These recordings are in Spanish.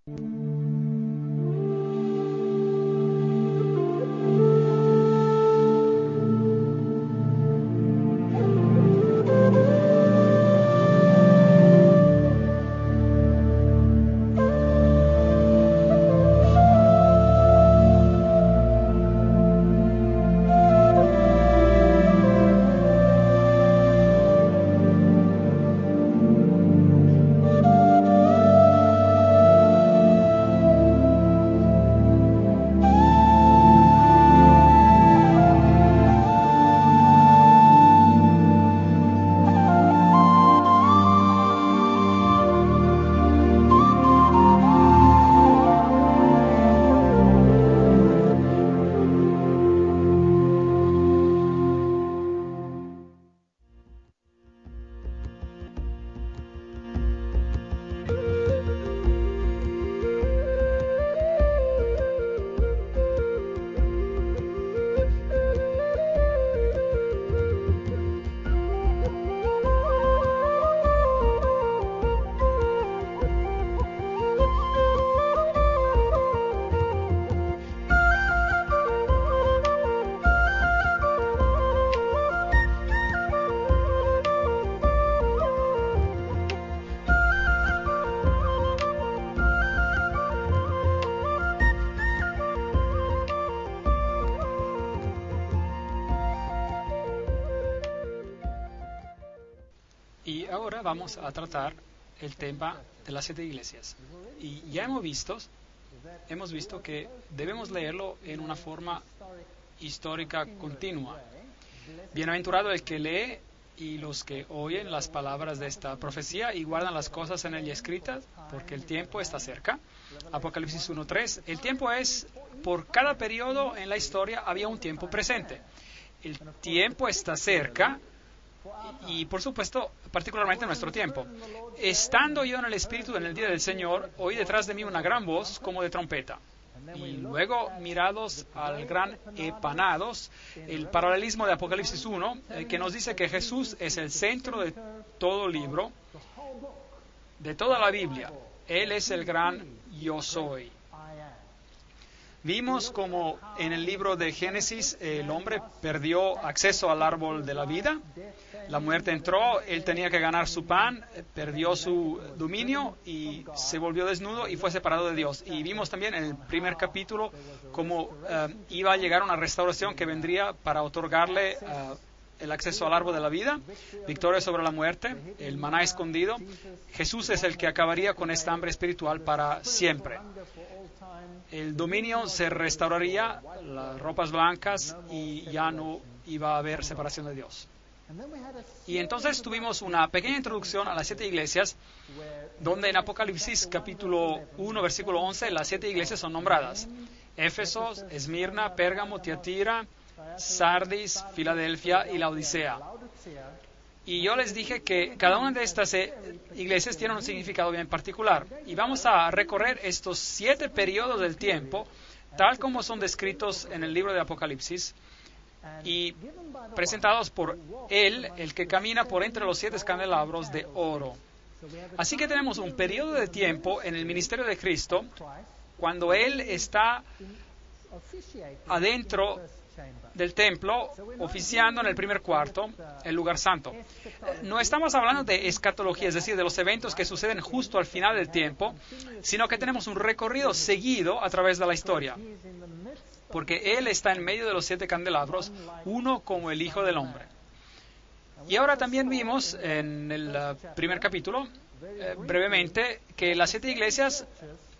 Y ahora vamos a tratar el tema de las 7 iglesias. Y ya hemos visto que debemos leerlo en una forma histórica continua. Bienaventurado el que lee y los que oyen las palabras de esta profecía y guardan las cosas en ella escritas, porque el tiempo está cerca. Apocalipsis 1:3. El tiempo es, por cada periodo en la historia había un tiempo presente. El tiempo está cerca. Y por supuesto, particularmente en nuestro tiempo. Estando yo en el Espíritu en el día del Señor, oí detrás de mí una gran voz como de trompeta. Y luego, mirados al gran Epanados, el paralelismo de Apocalipsis 1, que nos dice que Jesús es el centro de todo libro, de toda la Biblia. Él es el gran yo soy. Vimos como en el libro de Génesis el hombre perdió acceso al árbol de la vida. La muerte entró, él tenía que ganar su pan, perdió su dominio y se volvió desnudo y fue separado de Dios. Y vimos también en el primer capítulo cómo iba a llegar una restauración que vendría para otorgarle el acceso al árbol de la vida, victoria sobre la muerte, el maná escondido. Jesús es el que acabaría con esta hambre espiritual para siempre. El dominio se restauraría, las ropas blancas, y ya no iba a haber separación de Dios. Y entonces tuvimos una pequeña introducción a las 7 iglesias, donde en Apocalipsis capítulo 1, versículo 11, las 7 iglesias son nombradas: Éfeso, Esmirna, Pérgamo, Tiatira, Sardis, Filadelfia y Laodicea. Y yo les dije que cada una de estas iglesias tiene un significado bien particular. Y vamos a recorrer estos 7 periodos del tiempo, tal como son descritos en el libro de Apocalipsis, y presentados por Él, el que camina por entre los 7 candelabros de oro. Así que tenemos un periodo de tiempo en el ministerio de Cristo, cuando Él está adentro del templo, oficiando en el primer cuarto, el lugar santo. No estamos hablando de escatología, es decir, de los eventos que suceden justo al final del tiempo, sino que tenemos un recorrido seguido a través de la historia, porque Él está en medio de los 7 candelabros, uno como el Hijo del Hombre. Y ahora también vimos en el primer capítulo, brevemente, que las 7 iglesias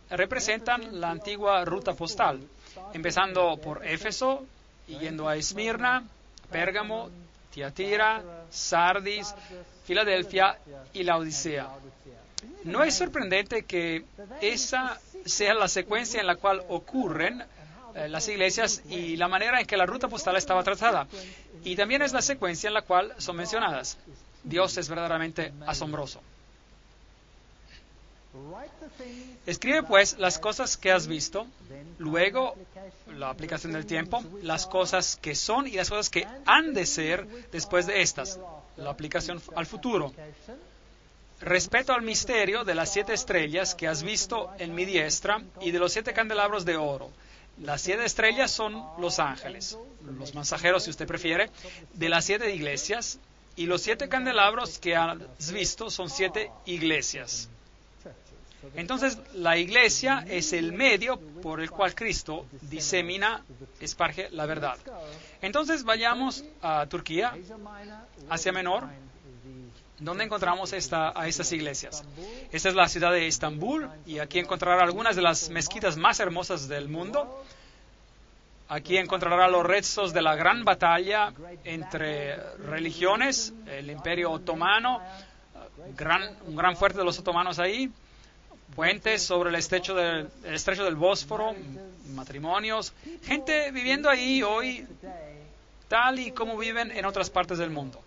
representan la antigua ruta postal, empezando por Éfeso, y yendo a Esmirna, Pérgamo, Tiatira, Sardis, Filadelfia y Laodicea. No es sorprendente que esa sea la secuencia en la cual ocurren las iglesias y la manera en que la ruta postal estaba trazada. Y también es la secuencia en la cual son mencionadas. Dios es verdaderamente asombroso. Escribe pues las cosas que has visto, luego la aplicación del tiempo, las cosas que son y las cosas que han de ser después de estas, la aplicación al futuro. respeto al misterio de las 7 estrellas que has visto en mi diestra y de los 7 candelabros de oro. Las 7 estrellas son los ángeles, los mensajeros si usted prefiere, de las 7 iglesias, y los 7 candelabros que has visto son 7 iglesias. Entonces, la iglesia es el medio por el cual Cristo disemina, esparge la verdad. Entonces, vayamos a Turquía, Asia Menor, donde encontramos a estas iglesias. Esta es la ciudad de Estambul, y aquí encontrará algunas de las mezquitas más hermosas del mundo. Aquí encontrará los restos de la gran batalla entre religiones, el Imperio Otomano, un gran fuerte de los otomanos ahí, puentes sobre el estrecho del Bósforo, matrimonios, gente viviendo ahí hoy tal y como viven en otras partes del mundo.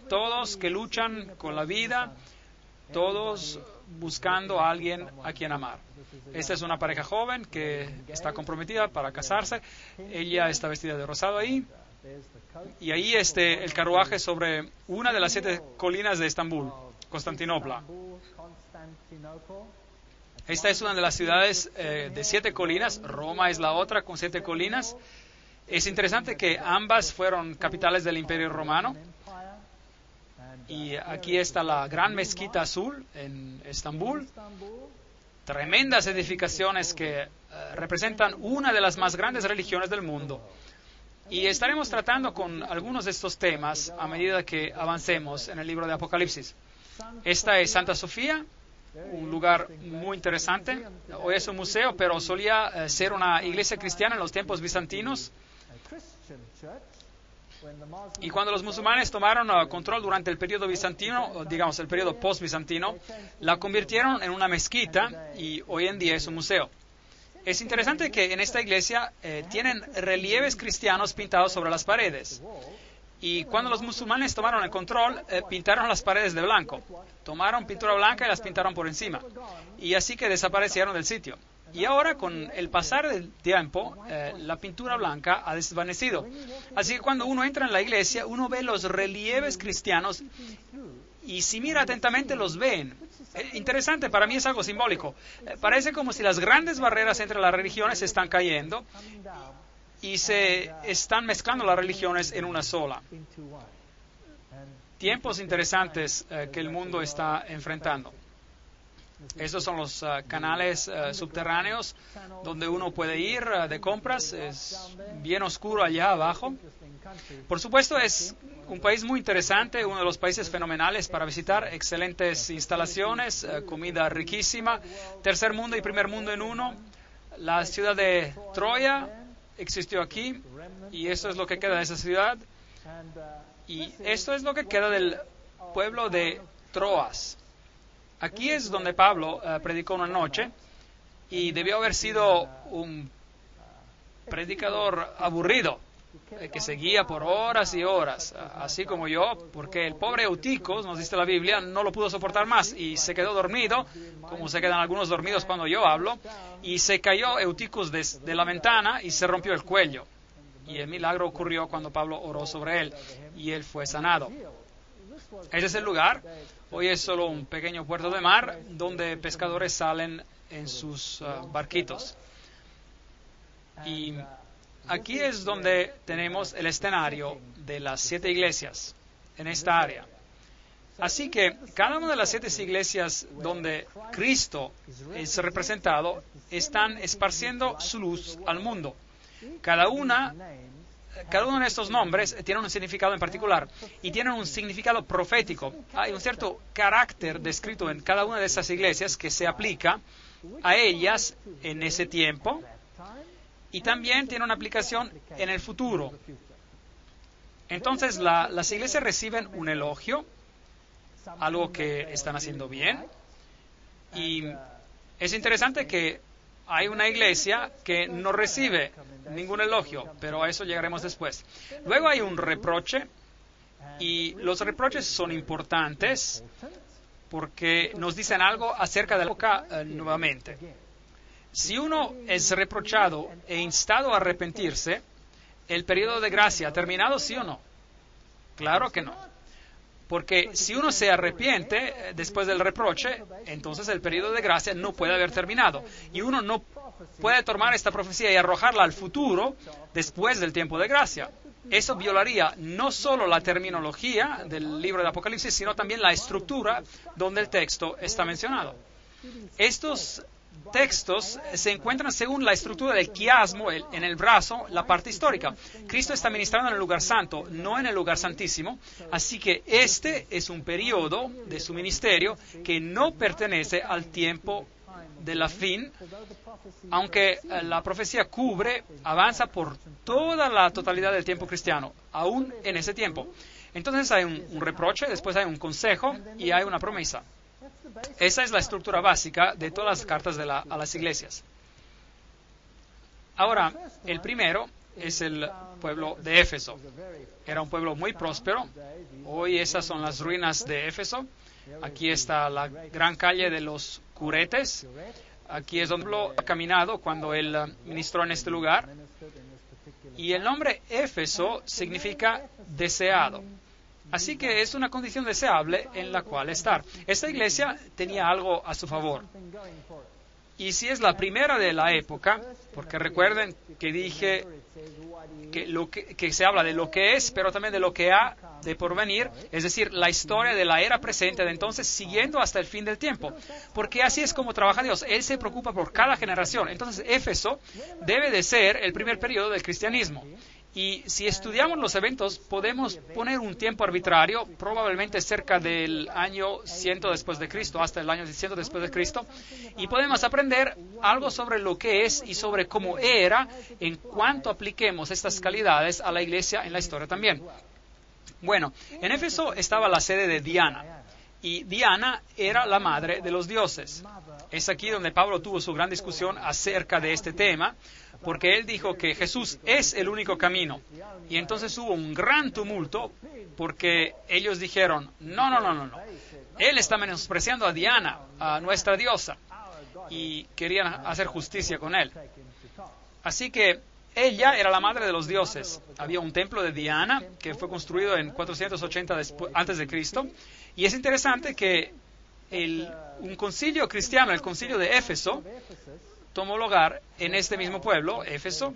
Todos que luchan con la vida, todos buscando a alguien a quien amar. Esta es una pareja joven que está comprometida para casarse. Ella está vestida de rosado ahí. Y ahí el carruaje sobre una de las 7 colinas de Estambul, Constantinopla. Esta es una de las ciudades de 7 colinas. Roma es la otra con 7 colinas. Es interesante que ambas fueron capitales del Imperio Romano. Y aquí está la gran mezquita azul en Estambul. Tremendas edificaciones que representan una de las más grandes religiones del mundo. Y estaremos tratando con algunos de estos temas a medida que avancemos en el libro de Apocalipsis. Esta es Santa Sofía, un lugar muy interesante. Hoy es un museo, pero solía ser una iglesia cristiana en los tiempos bizantinos. Y cuando los musulmanes tomaron control durante el periodo bizantino, digamos el periodo post-bizantino, la convirtieron en una mezquita y hoy en día es un museo. Es interesante que en esta iglesia tienen relieves cristianos pintados sobre las paredes. Y cuando los musulmanes tomaron el control, pintaron las paredes de blanco. Tomaron pintura blanca y las pintaron por encima. Y así que desaparecieron del sitio. Y ahora, con el pasar del tiempo, la pintura blanca ha desvanecido. Así que cuando uno entra en la iglesia, uno ve los relieves cristianos y si mira atentamente los ven. Interesante, para mí es algo simbólico. Parece como si las grandes barreras entre las religiones se están cayendo y se están mezclando las religiones en una sola. Tiempos interesantes que el mundo está enfrentando. Estos son los canales subterráneos donde uno puede ir de compras. Es bien oscuro allá abajo. Por supuesto, es un país muy interesante, uno de los países fenomenales para visitar. Excelentes instalaciones, comida riquísima. Tercer mundo y primer mundo en uno. La ciudad de Troya existió aquí y esto es lo que queda de esa ciudad. Y esto es lo que queda del pueblo de Troas. Aquí es donde Pablo predicó una noche y debió haber sido un predicador aburrido, que seguía por horas y horas, así como yo, porque el pobre Euticos, nos dice la Biblia, no lo pudo soportar más y se quedó dormido, como se quedan algunos dormidos cuando yo hablo, y se cayó Euticos de la ventana y se rompió el cuello. Y el milagro ocurrió cuando Pablo oró sobre él y él fue sanado. Ese es el lugar. Hoy es solo un pequeño puerto de mar donde pescadores salen en sus barquitos. Y aquí es donde tenemos el escenario de las 7 iglesias en esta área. Así que cada una de las 7 iglesias donde Cristo es representado están esparciendo su luz al mundo. Cada uno de estos nombres tiene un significado en particular y tienen un significado profético. Hay un cierto carácter descrito en cada una de estas iglesias que se aplica a ellas en ese tiempo y también tiene una aplicación en el futuro. Entonces las iglesias reciben un elogio, algo que están haciendo bien, y es interesante que hay una iglesia que no recibe ningún elogio, pero a eso llegaremos después. Luego hay un reproche, y los reproches son importantes porque nos dicen algo acerca de la época nuevamente. Si uno es reprochado e instado a arrepentirse, ¿el periodo de gracia ha terminado, sí o no? Claro que no. Porque si uno se arrepiente después del reproche, entonces el periodo de gracia no puede haber terminado. Y uno no puede tomar esta profecía y arrojarla al futuro después del tiempo de gracia. Eso violaría no solo la terminología del libro de Apocalipsis, sino también la estructura donde el texto está mencionado. Estos textos se encuentran según la estructura del quiasmo, en el brazo, la parte histórica. Cristo está ministrando en el lugar santo, no en el lugar santísimo, así que este es un periodo de su ministerio que no pertenece al tiempo de la fin, aunque la profecía avanza por toda la totalidad del tiempo cristiano, aún en ese tiempo. Entonces hay un reproche, después hay un consejo y hay una promesa. Esa es la estructura básica de todas las cartas a las iglesias. Ahora, el primero es el pueblo de Éfeso. Era un pueblo muy próspero. Hoy esas son las ruinas de Éfeso. Aquí está la gran calle de los Curetes. Aquí es donde ha caminado cuando él ministró en este lugar. Y el nombre Éfeso significa deseado. Así que es una condición deseable en la cual estar. Esta iglesia tenía algo a su favor. Y si es la primera de la época, porque recuerden que dije que se habla de lo que es, pero también de lo que ha de porvenir, es decir, la historia de la era presente de entonces, siguiendo hasta el fin del tiempo. Porque así es como trabaja Dios. Él se preocupa por cada generación. Entonces, Éfeso debe de ser el primer periodo del cristianismo. Y si estudiamos los eventos, podemos poner un tiempo arbitrario, probablemente cerca del año 100 después de Cristo, hasta el año 100 después de Cristo, y podemos aprender algo sobre lo que es y sobre cómo era en cuanto apliquemos estas calidades a la iglesia en la historia también. Bueno, en Éfeso estaba la sede de Diana, y Diana era la madre de los dioses. Es aquí donde Pablo tuvo su gran discusión acerca de este tema, porque él dijo que Jesús es el único camino. Y entonces hubo un gran tumulto, porque ellos dijeron, no. Él está menospreciando a Diana, a nuestra diosa, y querían hacer justicia con él. Así que ella era la madre de los dioses. Había un templo de Diana que fue construido en 480 antes de Cristo. Y es interesante que un concilio cristiano, el concilio de Éfeso, tomó lugar en este mismo pueblo, Éfeso,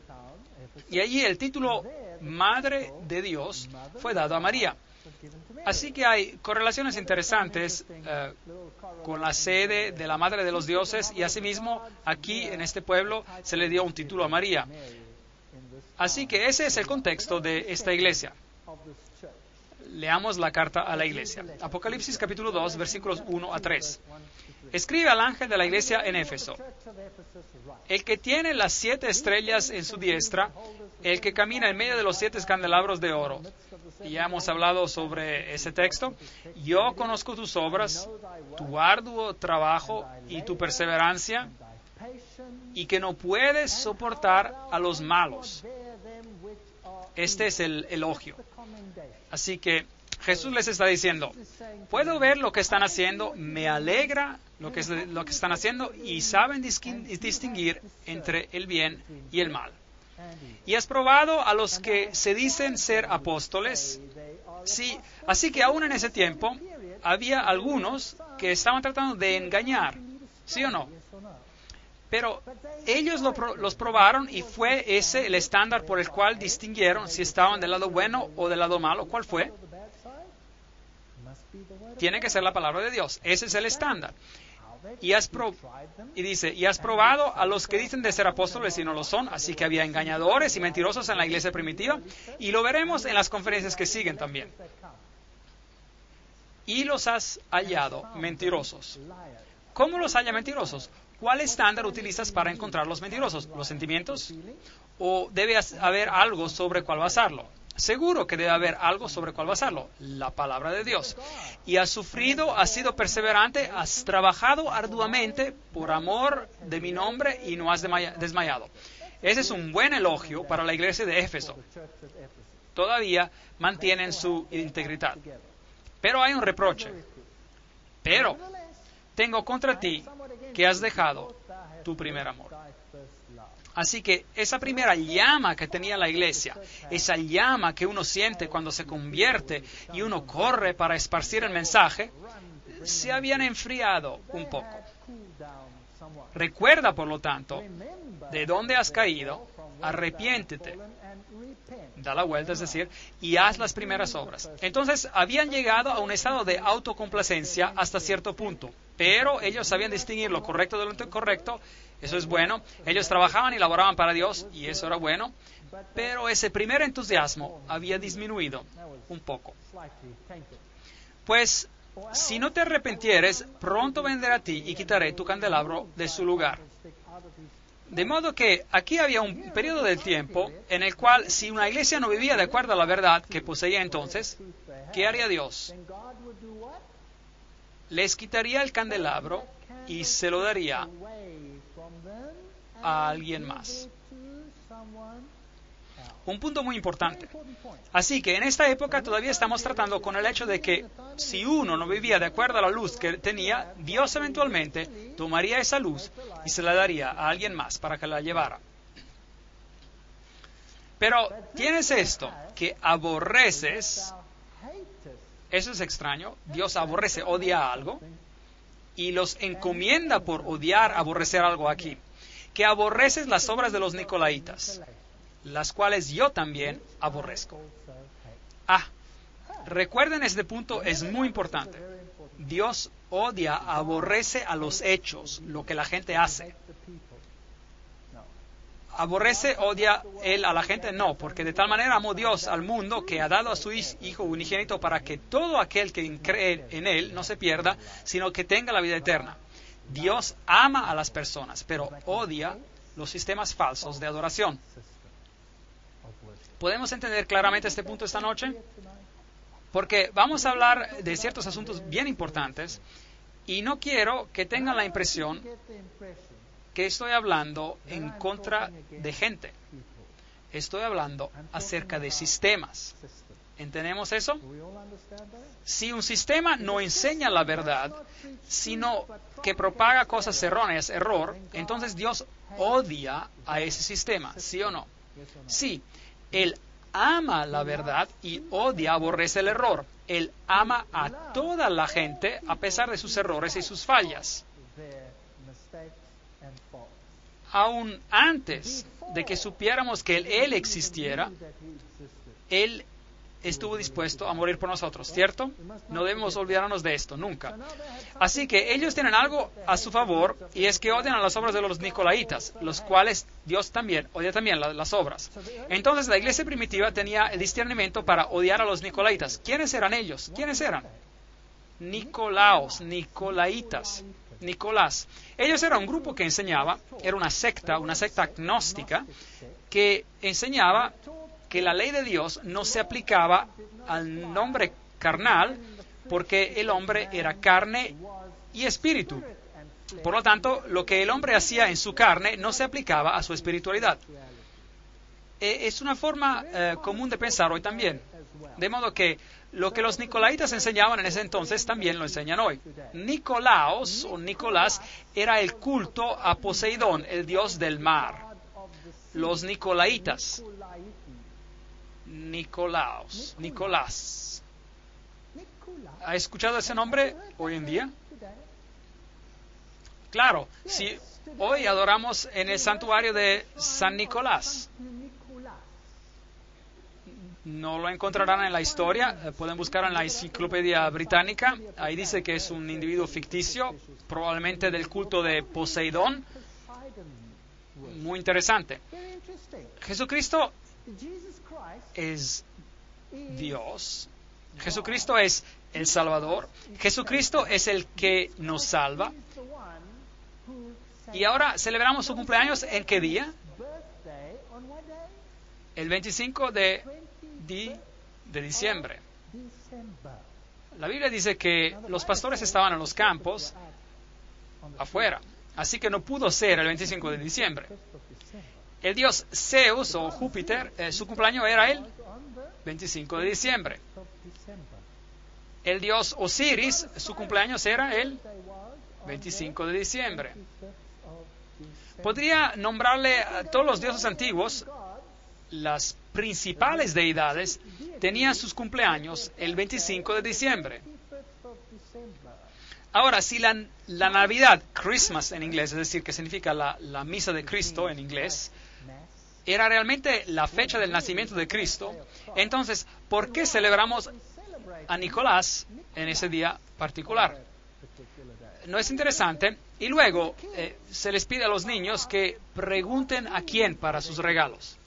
y allí el título Madre de Dios fue dado a María. Así que hay correlaciones interesantes con la sede de la Madre de los Dioses, y asimismo aquí en este pueblo se le dio un título a María. Así que ese es el contexto de esta iglesia. Leamos la carta a la iglesia. Apocalipsis capítulo 2, versículos 1 a 3. Escribe al ángel de la iglesia en Éfeso: el que tiene las 7 estrellas en su diestra, el que camina en medio de los 7 candelabros de oro. Y ya hemos hablado sobre ese texto. Yo conozco tus obras, tu arduo trabajo y tu perseverancia, y que no puedes soportar a los malos. Este es el elogio. Así que Jesús les está diciendo, puedo ver lo que están haciendo, me alegra lo que están haciendo, y saben distinguir entre el bien y el mal. Y has probado a los que se dicen ser apóstoles. Sí, así que aún en ese tiempo había algunos que estaban tratando de engañar, ¿sí o no? Pero ellos los probaron, y fue ese el estándar por el cual distinguieron si estaban del lado bueno o del lado malo. ¿Cuál fue? Tiene que ser la palabra de Dios. Ese es el estándar. Y dice, y has probado a los que dicen de ser apóstoles y no lo son. Así que había engañadores y mentirosos en la iglesia primitiva, y lo veremos en las conferencias que siguen también. Y los has hallado mentirosos. ¿Cómo los halla mentirosos? ¿Cuál estándar utilizas para encontrar los mentirosos? ¿Los sentimientos? ¿O debe haber algo sobre cuál basarlo? Seguro que debe haber algo sobre cuál basarlo. La palabra de Dios. Y has sufrido, has sido perseverante, has trabajado arduamente por amor de mi nombre y no has desmayado. Ese es un buen elogio para la iglesia de Éfeso. Todavía mantienen su integridad. Pero hay un reproche. Pero tengo contra ti que has dejado tu primer amor. Así que esa primera llama que tenía la iglesia, esa llama que uno siente cuando se convierte y uno corre para esparcir el mensaje, se habían enfriado un poco. Recuerda, por lo tanto, de dónde has caído, arrepiéntete, da la vuelta, es decir, y haz las primeras obras. Entonces, habían llegado a un estado de autocomplacencia hasta cierto punto, pero ellos sabían distinguir lo correcto de lo incorrecto. Eso es bueno. Ellos trabajaban y laboraban para Dios, y eso era bueno, pero ese primer entusiasmo había disminuido un poco. Pues, si no te arrepentieres, pronto vendré a ti y quitaré tu candelabro de su lugar. De modo que aquí había un periodo del tiempo en el cual, si una iglesia no vivía de acuerdo a la verdad que poseía entonces, ¿qué haría Dios? Les quitaría el candelabro y se lo daría a alguien más. Un punto muy importante. Así que en esta época todavía estamos tratando con el hecho de que si uno no vivía de acuerdo a la luz que tenía, Dios eventualmente tomaría esa luz y se la daría a alguien más para que la llevara. Pero tienes esto, que aborreces. Eso es extraño. Dios aborrece, odia algo y los encomienda por odiar, aborrecer algo aquí. Que aborreces las obras de los nicolaitas, las cuales yo también aborrezco. Recuerden, este punto es muy importante. Dios odia, aborrece a los hechos, lo que la gente hace. ¿Aborrece, odia él a la gente? No, porque de tal manera amó Dios al mundo que ha dado a su Hijo unigénito para que todo aquel que cree en él no se pierda, sino que tenga la vida eterna. Dios ama a las personas, pero odia los sistemas falsos de adoración. ¿Podemos entender claramente este punto esta noche? Porque vamos a hablar de ciertos asuntos bien importantes y no quiero que tengan la impresión que estoy hablando en contra de gente. Estoy hablando acerca de sistemas. ¿Entendemos eso? Si un sistema no enseña la verdad, sino que propaga cosas erróneas, error, entonces Dios odia a ese sistema, ¿sí o no? Sí, Él ama la verdad y odia, aborrece el error. Él ama a toda la gente a pesar de sus errores y sus fallas. Aún antes de que supiéramos que Él existiera, Él estuvo dispuesto a morir por nosotros, ¿cierto? No debemos olvidarnos de esto, nunca. Así que ellos tienen algo a su favor, y es que odian a las obras de los nicolaitas, los cuales Dios también odia también las obras. Entonces la iglesia primitiva tenía el discernimiento para odiar a los nicolaitas. ¿Quiénes eran ellos? ¿Quiénes eran? Nicolaos, nicolaitas, Nicolás. Ellos eran un grupo que enseñaba, era una secta agnóstica, que enseñaba que la ley de Dios no se aplicaba al hombre carnal, porque el hombre era carne y espíritu. Por lo tanto, lo que el hombre hacía en su carne no se aplicaba a su espiritualidad. Es una forma común de pensar hoy también. De modo que lo que los nicolaitas enseñaban en ese entonces también lo enseñan hoy. Nicolaos o Nicolás era el culto a Poseidón, el dios del mar. Los nicolaitas. Nicolás. ¿Ha escuchado ese nombre hoy en día? Claro, si hoy adoramos en el santuario de San Nicolás. No lo encontrarán en la historia, pueden buscar en la enciclopedia británica. Ahí dice que es un individuo ficticio, probablemente del culto de Poseidón. Muy interesante. Jesucristo es Dios. Jesucristo es el Salvador. Jesucristo es el que nos salva. Y ahora celebramos su cumpleaños, ¿en qué día? El 25 de diciembre. La Biblia dice que los pastores estaban en los campos afuera, así que no pudo ser el 25 de diciembre. El dios Zeus o Júpiter, su cumpleaños era el 25 de diciembre. El dios Osiris, su cumpleaños era el 25 de diciembre. Podría nombrarle a todos los dioses antiguos. Las principales deidades tenían sus cumpleaños el 25 de diciembre. Ahora, si la Navidad, Christmas en inglés, es decir, que significa la misa de Cristo en inglés, era realmente la fecha del nacimiento de Cristo, entonces, ¿por qué celebramos a Nicolás en ese día particular? ¿No es interesante? Y luego se les pide a los niños que pregunten a quién para sus regalos.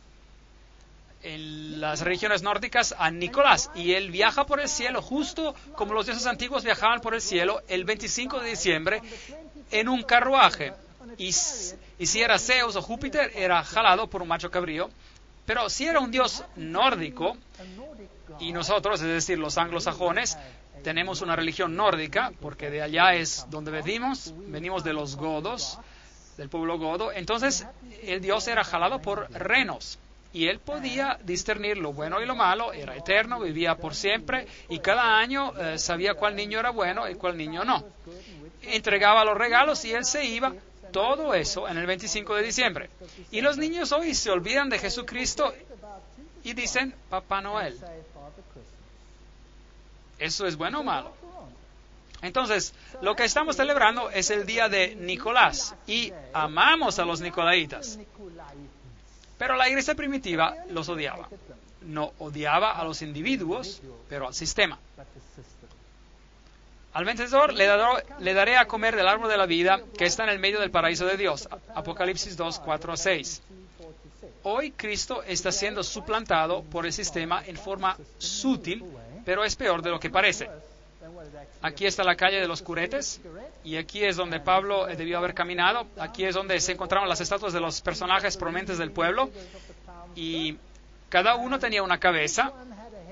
En las religiones nórdicas, a Nicolás, y él viaja por el cielo justo como los dioses antiguos viajaban por el cielo el 25 de diciembre en un carruaje. Y si era Zeus o Júpiter, era jalado por un macho cabrío. Pero si era un dios nórdico, y nosotros, es decir, los anglosajones, tenemos una religión nórdica, porque de allá es donde venimos de los godos, del pueblo godo, entonces el dios era jalado por renos. Y él podía discernir lo bueno y lo malo, era eterno, vivía por siempre, y cada año sabía cuál niño era bueno y cuál niño no. Entregaba los regalos y él se iba, todo eso en el 25 de diciembre. Y los niños hoy se olvidan de Jesucristo y dicen Papá Noel. ¿Eso es bueno o malo? Entonces, lo que estamos celebrando es el día de Nicolás, y amamos a los nicolaitas. Pero la iglesia primitiva los odiaba. No odiaba a los individuos, pero al sistema. Al vencedor le daré a comer del árbol de la vida que está en el medio del paraíso de Dios. Apocalipsis 2, 4 a 6. Hoy Cristo está siendo suplantado por el sistema en forma sutil, pero es peor de lo que parece. Aquí está la calle de los curetes, y aquí es donde Pablo debió haber caminado. Aquí es donde se encontraban las estatuas de los personajes prominentes del pueblo, y cada uno tenía una cabeza,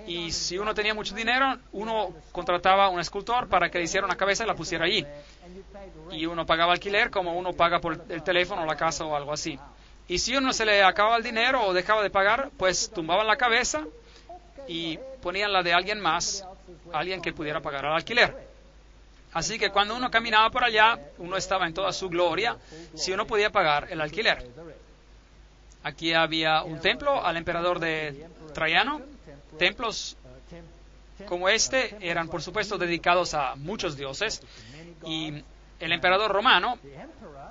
y si uno tenía mucho dinero, uno contrataba a un escultor para que le hiciera una cabeza y la pusiera allí. Y uno pagaba alquiler como uno paga por el teléfono, la casa o algo así. Y si uno se le acababa el dinero o dejaba de pagar, pues tumbaban la cabeza y ponían la de alguien más, alguien que pudiera pagar el alquiler. Así que cuando uno caminaba por allá, uno estaba en toda su gloria si uno podía pagar el alquiler. Aquí había un templo al emperador de Traiano. Templos como este eran, por supuesto, dedicados a muchos dioses, y el emperador romano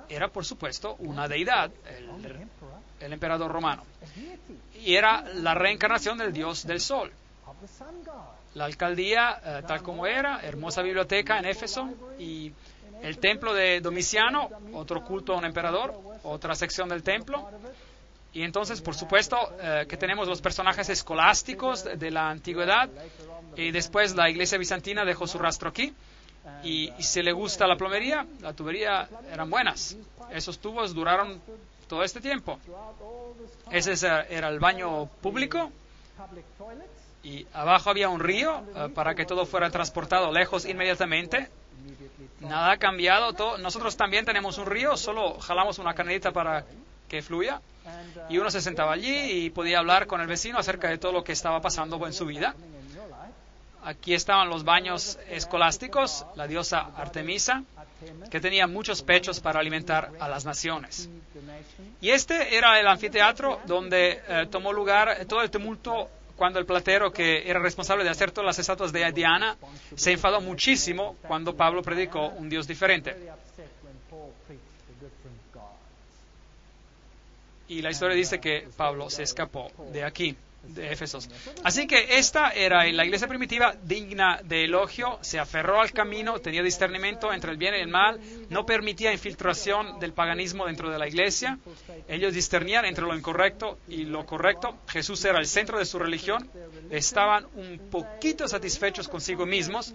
era, por supuesto, una deidad, el emperador romano, y era la reencarnación del dios del sol. La alcaldía, tal como era, hermosa biblioteca en Éfeso, y el templo de Domiciano, otro culto a un emperador, otra sección del templo. Y entonces, por supuesto, que tenemos los personajes escolásticos de la antigüedad, y después la iglesia bizantina dejó su rastro aquí. Y si le gusta la plomería, la tubería eran buenas. Esos tubos duraron todo este tiempo. Ese era el baño público, y abajo había un río para que todo fuera transportado lejos inmediatamente. Nada ha cambiado. Nosotros también tenemos un río, solo jalamos una canalita para que fluya, y uno se sentaba allí y podía hablar con el vecino acerca de todo lo que estaba pasando en su vida. Aquí estaban los baños escolásticos, la diosa Artemisa, que tenía muchos pechos para alimentar a las naciones. Y este era el anfiteatro donde tomó lugar todo el tumulto cuando el platero, que era responsable de hacer todas las estatuas de Diana, se enfadó muchísimo cuando Pablo predicó un Dios diferente. Y la historia dice que Pablo se escapó de aquí, de Éfesos. Así que esta era la iglesia primitiva, digna de elogio. Se aferró al camino, tenía discernimiento entre el bien y el mal, no permitía infiltración del paganismo dentro de la iglesia. Ellos discernían entre lo incorrecto y lo correcto. Jesús era el centro de su religión. Estaban un poquito satisfechos consigo mismos,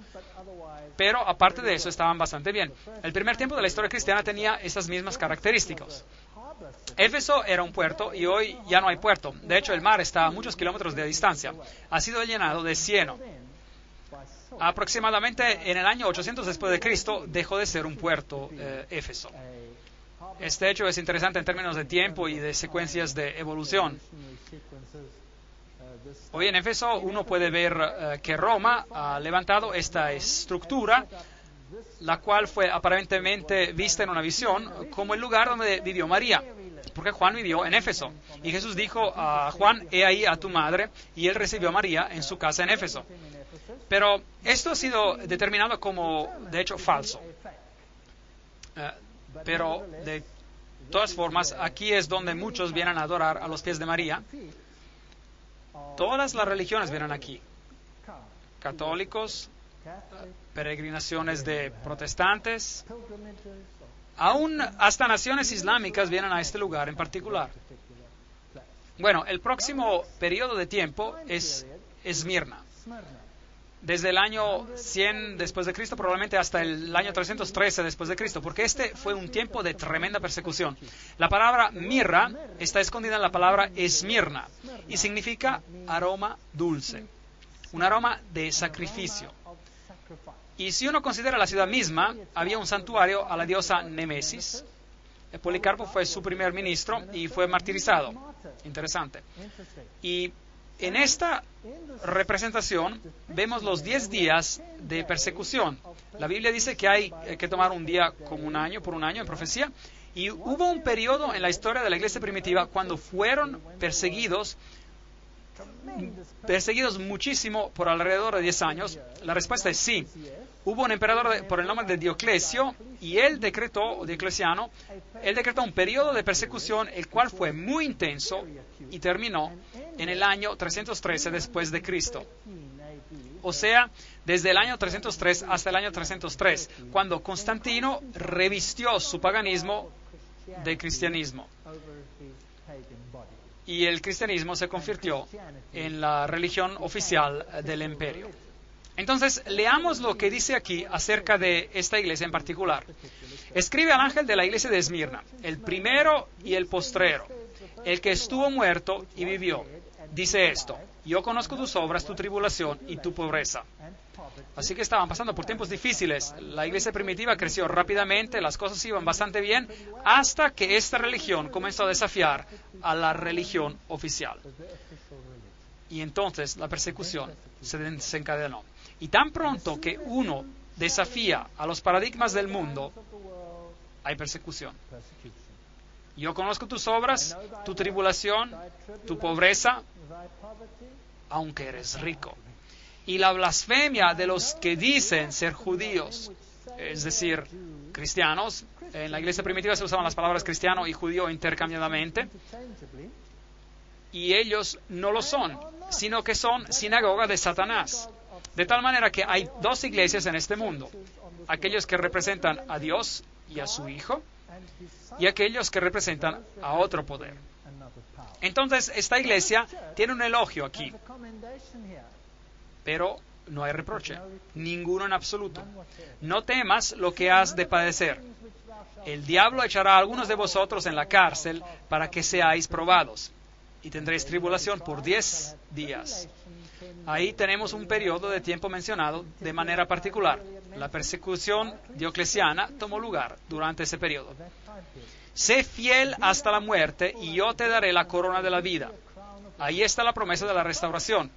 pero aparte de eso estaban bastante bien. El primer tiempo de la historia cristiana tenía esas mismas características. Éfeso era un puerto, y hoy ya no hay puerto. De hecho, el mar está a muchos kilómetros de distancia. Ha sido llenado de cieno. Aproximadamente en el año 800 después de Cristo dejó de ser un puerto Éfeso. Este hecho es interesante en términos de tiempo y de secuencias de evolución. Hoy en Éfeso uno puede ver que Roma ha levantado esta estructura la cual fue aparentemente vista en una visión como el lugar donde vivió María, porque Juan vivió en Éfeso. Y Jesús dijo a Juan: he ahí a tu madre, y él recibió a María en su casa en Éfeso. Pero esto ha sido determinado como, de hecho, falso. Pero de todas formas, aquí es donde muchos vienen a adorar a los pies de María. Todas las religiones vienen aquí. Católicos, peregrinaciones de protestantes, aún hasta naciones islámicas vienen a este lugar en particular. Bueno, el próximo periodo de tiempo es Esmirna. Desde el año 100 después de Cristo, probablemente hasta el año 313 después de Cristo, porque este fue un tiempo de tremenda persecución. La palabra mirra está escondida en la palabra Esmirna y significa aroma dulce, un aroma de sacrificio. Y si uno considera la ciudad misma, había un santuario a la diosa Némesis. Policarpo fue su primer ministro y fue martirizado. Interesante. Y en esta representación vemos los 10 días de persecución. La Biblia dice que hay que tomar un día como un año, por un año en profecía. Y hubo un periodo en la historia de la iglesia primitiva cuando fueron perseguidos muchísimo por alrededor de 10 años. La respuesta es sí. Hubo un emperador por el nombre de Dioclesio y él decretó un periodo de persecución el cual fue muy intenso y terminó en el año 313 después de Cristo. O sea, desde el año 303 hasta el año 303, cuando Constantino revistió su paganismo de cristianismo. Y el cristianismo se convirtió en la religión oficial del imperio. Entonces, leamos lo que dice aquí acerca de esta iglesia en particular. Escribe al ángel de la iglesia de Esmirna, el primero y el postrero, el que estuvo muerto y vivió. Dice esto: yo conozco tus obras, tu tribulación y tu pobreza. Así que estaban pasando por tiempos difíciles. La iglesia primitiva creció rápidamente, las cosas iban bastante bien, hasta que esta religión comenzó a desafiar a la religión oficial. Y entonces la persecución se desencadenó. Y tan pronto que uno desafía a los paradigmas del mundo, hay persecución. Yo conozco tus obras, tu tribulación, tu pobreza, aunque eres rico. Y la blasfemia de los que dicen ser judíos, es decir, cristianos. En la iglesia primitiva se usaban las palabras cristiano y judío intercambiadamente. Y ellos no lo son, sino que son sinagoga de Satanás. De tal manera que hay dos iglesias en este mundo. Aquellos que representan a Dios y a su Hijo, y aquellos que representan a otro poder. Entonces, esta iglesia tiene un elogio aquí, pero no hay reproche, ninguno en absoluto. No temas lo que has de padecer. El diablo echará a algunos de vosotros en la cárcel para que seáis probados, y tendréis tribulación por 10 días. Ahí tenemos un periodo de tiempo mencionado de manera particular. La persecución diocleciana tomó lugar durante ese periodo. Sé fiel hasta la muerte y yo te daré la corona de la vida. Ahí está la promesa de la restauración.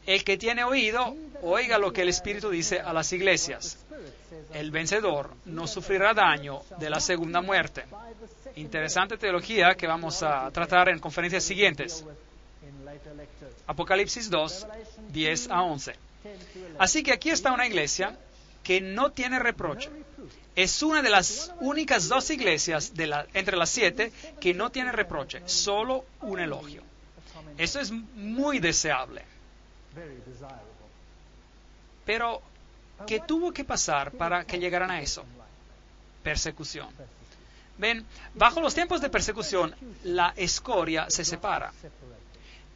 El que tiene oído, oiga lo que el Espíritu dice a las iglesias. El vencedor no sufrirá daño de la segunda muerte. Interesante teología que vamos a tratar en conferencias siguientes. Apocalipsis 2, 10 a 11. Así que aquí está una iglesia que no tiene reproche. Es una de las únicas dos iglesias entre las 7 que no tiene reproche, solo un elogio. Eso es muy deseable. Pero, ¿qué tuvo que pasar para que llegaran a eso? Persecución. Ven, bajo los tiempos de persecución, la escoria se separa.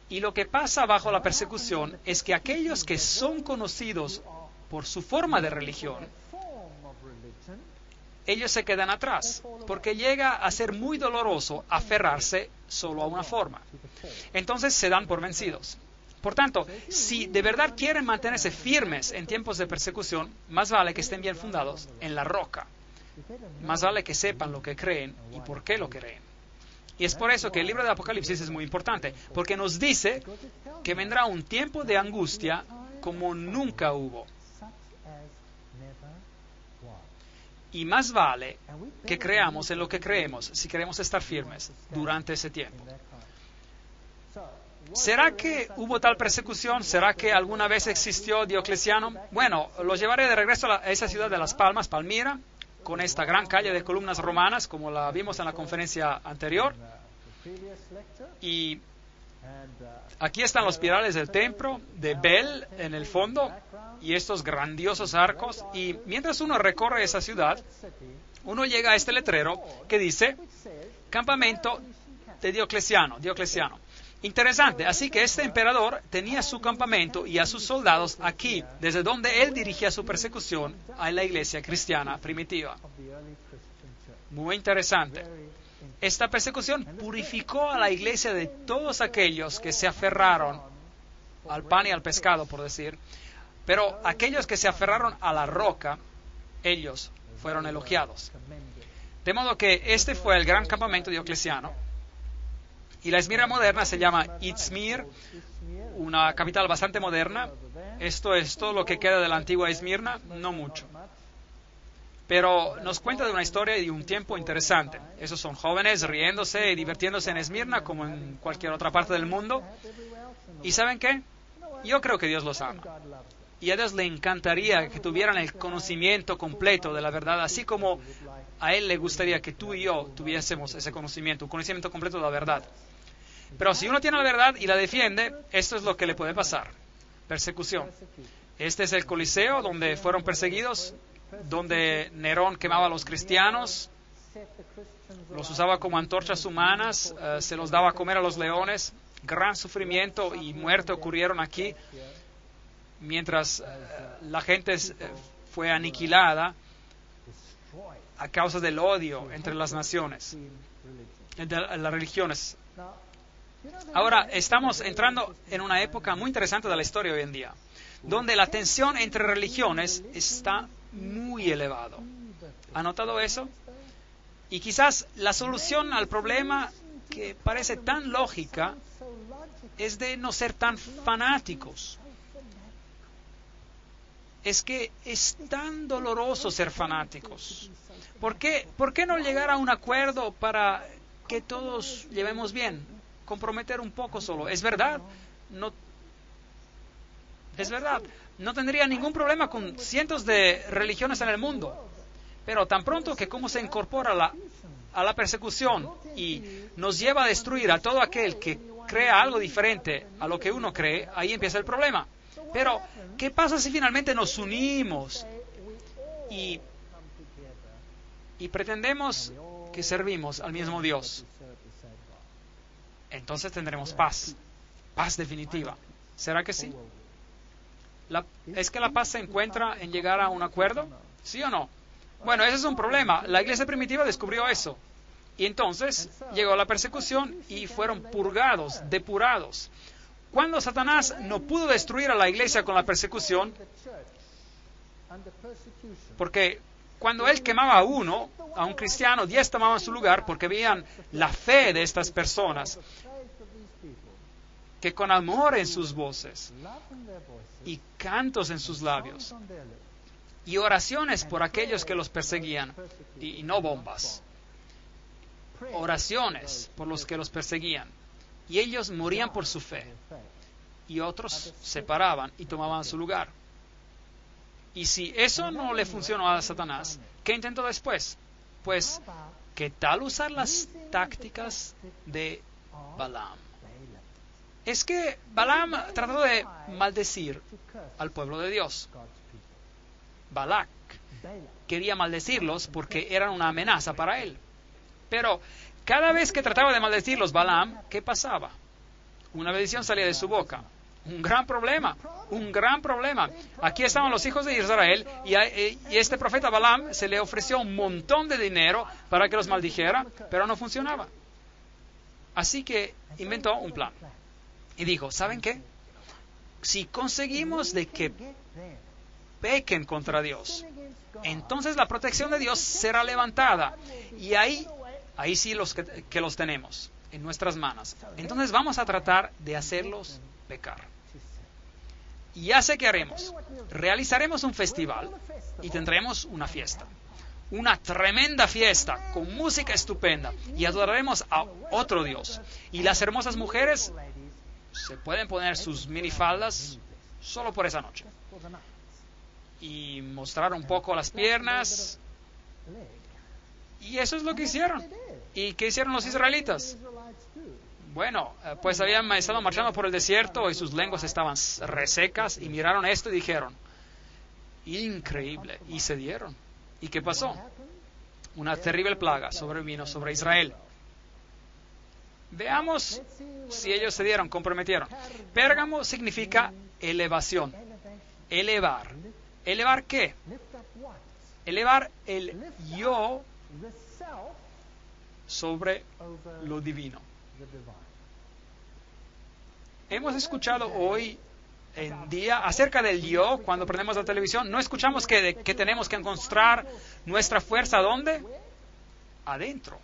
Y lo que pasa bajo la persecución es que aquellos que son conocidos por su forma de religión, ellos se quedan atrás, porque llega a ser muy doloroso aferrarse solo a una forma. Entonces se dan por vencidos. Por tanto, si de verdad quieren mantenerse firmes en tiempos de persecución, más vale que estén bien fundados en la roca. Más vale que sepan lo que creen y por qué lo creen. Y es por eso que el libro de Apocalipsis es muy importante, porque nos dice que vendrá un tiempo de angustia como nunca hubo. Y más vale que creamos en lo que creemos si queremos estar firmes durante ese tiempo. ¿Será que hubo tal persecución? ¿Será que alguna vez existió Diocleciano? Bueno, los llevaré de regreso a esa ciudad de Las Palmas, Palmira, con esta gran calle de columnas romanas, como la vimos en la conferencia anterior. Y aquí están los pilares del templo de Bel en el fondo y estos grandiosos arcos. Y mientras uno recorre esa ciudad, uno llega a este letrero que dice Campamento de Diocleciano. Interesante, así que este emperador tenía su campamento y a sus soldados aquí, desde donde él dirigía su persecución a la iglesia cristiana primitiva. Muy interesante. Esta persecución purificó a la iglesia de todos aquellos que se aferraron al pan y al pescado, por decir, pero aquellos que se aferraron a la roca, ellos fueron elogiados. De modo que este fue el gran campamento diocleciano. Y la Esmirna moderna se llama Izmir, una capital bastante moderna. Esto es todo lo que queda de la antigua Esmirna, no mucho. Pero nos cuenta de una historia y de un tiempo interesante. Esos son jóvenes riéndose y divirtiéndose en Esmirna como en cualquier otra parte del mundo. ¿Y saben qué? Yo creo que Dios los ama. Y a Dios le encantaría que tuvieran el conocimiento completo de la verdad, así como a Él le gustaría que tú y yo tuviésemos ese conocimiento, un conocimiento completo de la verdad. Pero si uno tiene la verdad y la defiende, esto es lo que le puede pasar. Persecución. Este es el Coliseo donde fueron perseguidos, donde Nerón quemaba a los cristianos, los usaba como antorchas humanas, se los daba a comer a los leones. Gran sufrimiento y muerte ocurrieron aquí, mientras la gente fue aniquilada a causa del odio entre las naciones, entre las religiones. Ahora estamos entrando en una época muy interesante de la historia hoy en día, donde la tensión entre religiones está muy elevado. ¿Ha notado eso? Y quizás la solución al problema, que parece tan lógica, es de no ser tan fanáticos. Es que es tan doloroso ser fanáticos. ¿Por qué no llegar a un acuerdo para que todos llevemos bien? Comprometer un poco solo. Es verdad. No tendría ningún problema con cientos de religiones en el mundo. Pero tan pronto que como se incorpora a la persecución y nos lleva a destruir a todo aquel que crea algo diferente a lo que uno cree, ahí empieza el problema. Pero, ¿qué pasa si finalmente nos unimos y pretendemos que servimos al mismo Dios? Entonces tendremos paz definitiva. ¿Será que sí? ¿Es que la paz se encuentra en llegar a un acuerdo? ¿Sí o no? Bueno, ese es un problema. La iglesia primitiva descubrió eso. Y entonces llegó la persecución y fueron purgados, depurados. Cuando Satanás no pudo destruir a la iglesia con la persecución, porque cuando él quemaba a un cristiano, 10 tomaban su lugar porque veían la fe de estas personas, que con amor en sus voces y cantos en sus labios y oraciones por aquellos que los perseguían, y no bombas, oraciones por los que los perseguían, y ellos morían por su fe, y otros se paraban y tomaban su lugar. Y si eso no le funcionó a Satanás, ¿qué intentó después? Pues, ¿qué tal usar las tácticas de Balaam? Es que Balaam trató de maldecir al pueblo de Dios. Balak quería maldecirlos porque eran una amenaza para él. Pero cada vez que trataba de maldecirlos Balaam, ¿qué pasaba? Una bendición salía de su boca. Un gran problema. Aquí estaban los hijos de Israel y este profeta Balaam se le ofreció un montón de dinero para que los maldijera, pero no funcionaba. Así que inventó un plan. Y dijo, ¿saben qué? Si conseguimos de que pequen contra Dios, entonces la protección de Dios será levantada. Y ahí sí que los tenemos en nuestras manos. Entonces vamos a tratar de hacerlos pecar. Y ya sé qué haremos. Realizaremos un festival y tendremos una fiesta. una tremenda fiesta con música estupenda y adoraremos a otro Dios. Y las hermosas mujeres se pueden poner sus minifaldas solo por esa noche y mostrar un poco las piernas. Y eso es lo que hicieron. ¿Y qué hicieron los israelitas? Bueno, pues habían estado marchando por el desierto y sus lenguas estaban resecas y miraron esto y dijeron, increíble, y se dieron. ¿Y qué pasó? Una terrible plaga sobrevino sobre Israel. Veamos si ellos se dieron, comprometieron. Pérgamo significa elevación, elevar. ¿Elevar qué? Elevar el yo sobre lo divino. Hemos escuchado hoy en día acerca del yo cuando prendemos la televisión. No escuchamos que tenemos que encontrar nuestra fuerza ¿dónde? Adentro.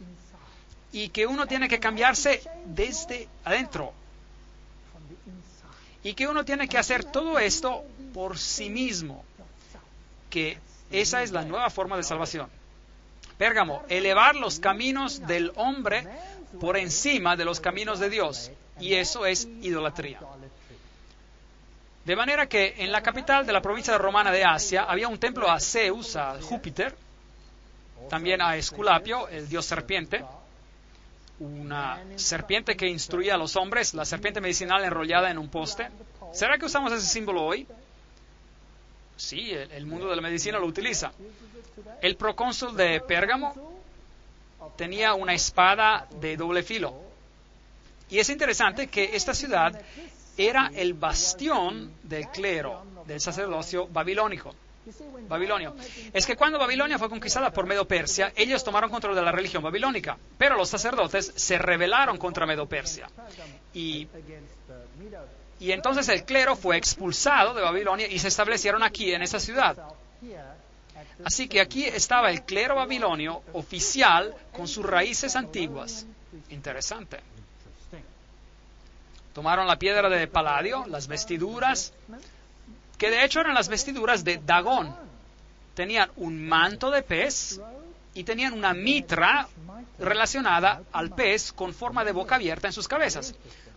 Y que uno tiene que cambiarse desde adentro. Y que uno tiene que hacer todo esto por sí mismo. Que esa es la nueva forma de salvación. Pérgamo, elevar los caminos del hombre por encima de los caminos de Dios. Y eso es idolatría. De manera que en la capital de la provincia romana de Asia había un templo a Zeus, a Júpiter, también a Esculapio, el dios serpiente, una serpiente que instruía a los hombres, la serpiente medicinal enrollada en un poste. ¿Será que usamos ese símbolo hoy? Sí, el mundo de la medicina lo utiliza. El procónsul de Pérgamo tenía una espada de doble filo. Y es interesante que esta ciudad era el bastión del clero, del sacerdocio babilonio. Es que cuando Babilonia fue conquistada por Medo-Persia, ellos tomaron control de la religión babilónica, pero los sacerdotes se rebelaron contra Medo-Persia. Y entonces el clero fue expulsado de Babilonia y se establecieron aquí, en esa ciudad. Así que aquí estaba el clero babilonio oficial con sus raíces antiguas. Interesante. Tomaron la piedra de paladio, las vestiduras, que de hecho eran las vestiduras de Dagón. Tenían un manto de pez y tenían una mitra relacionada al pez con forma de boca abierta en sus cabezas.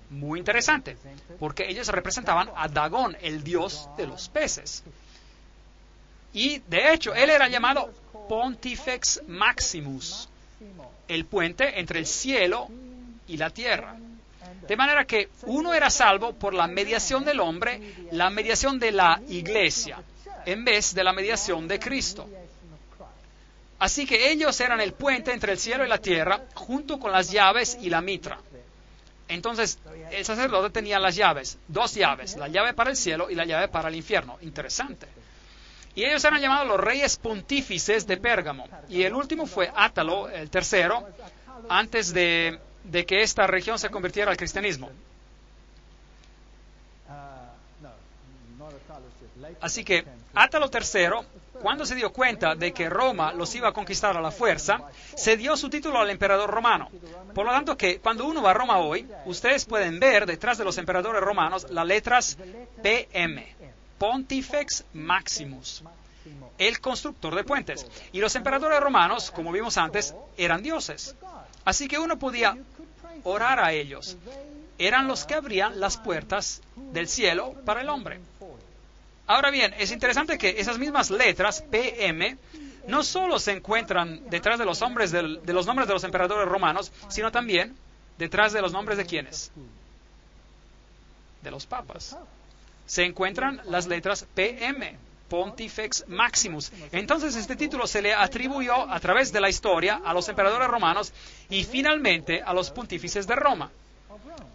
Muy interesante, porque ellos representaban a Dagón, el dios de los peces. Y de hecho, él era llamado Pontifex Maximus, el puente entre el cielo y la tierra. De manera que uno era salvo por la mediación del hombre, la mediación de la iglesia, en vez de la mediación de Cristo. Así que ellos eran el puente entre el cielo y la tierra, junto con las llaves y la mitra. Entonces, el sacerdote tenía las llaves, dos llaves, la llave para el cielo y la llave para el infierno. Interesante. Y ellos eran llamados los reyes pontífices de Pérgamo. Y el último fue Átalo, el tercero, antes de que esta región se convirtiera al cristianismo. Así que Átalo III, cuando se dio cuenta de que Roma los iba a conquistar a la fuerza, se dio su título al emperador romano. Por lo tanto, que cuando uno va a Roma hoy, ustedes pueden ver detrás de los emperadores romanos las letras PM, Pontifex Maximus, el constructor de puentes. Y los emperadores romanos, como vimos antes, eran dioses. Así que uno podía orar a ellos. Eran los que abrían las puertas del cielo para el hombre. Ahora bien, es interesante que esas mismas letras, PM, no solo se encuentran detrás de los nombres de los emperadores romanos, sino también detrás de los nombres de ¿quiénes? De los papas. Se encuentran las letras PM, Pontifex Maximus. Entonces este título se le atribuyó a través de la historia a los emperadores romanos y finalmente a los pontífices de Roma,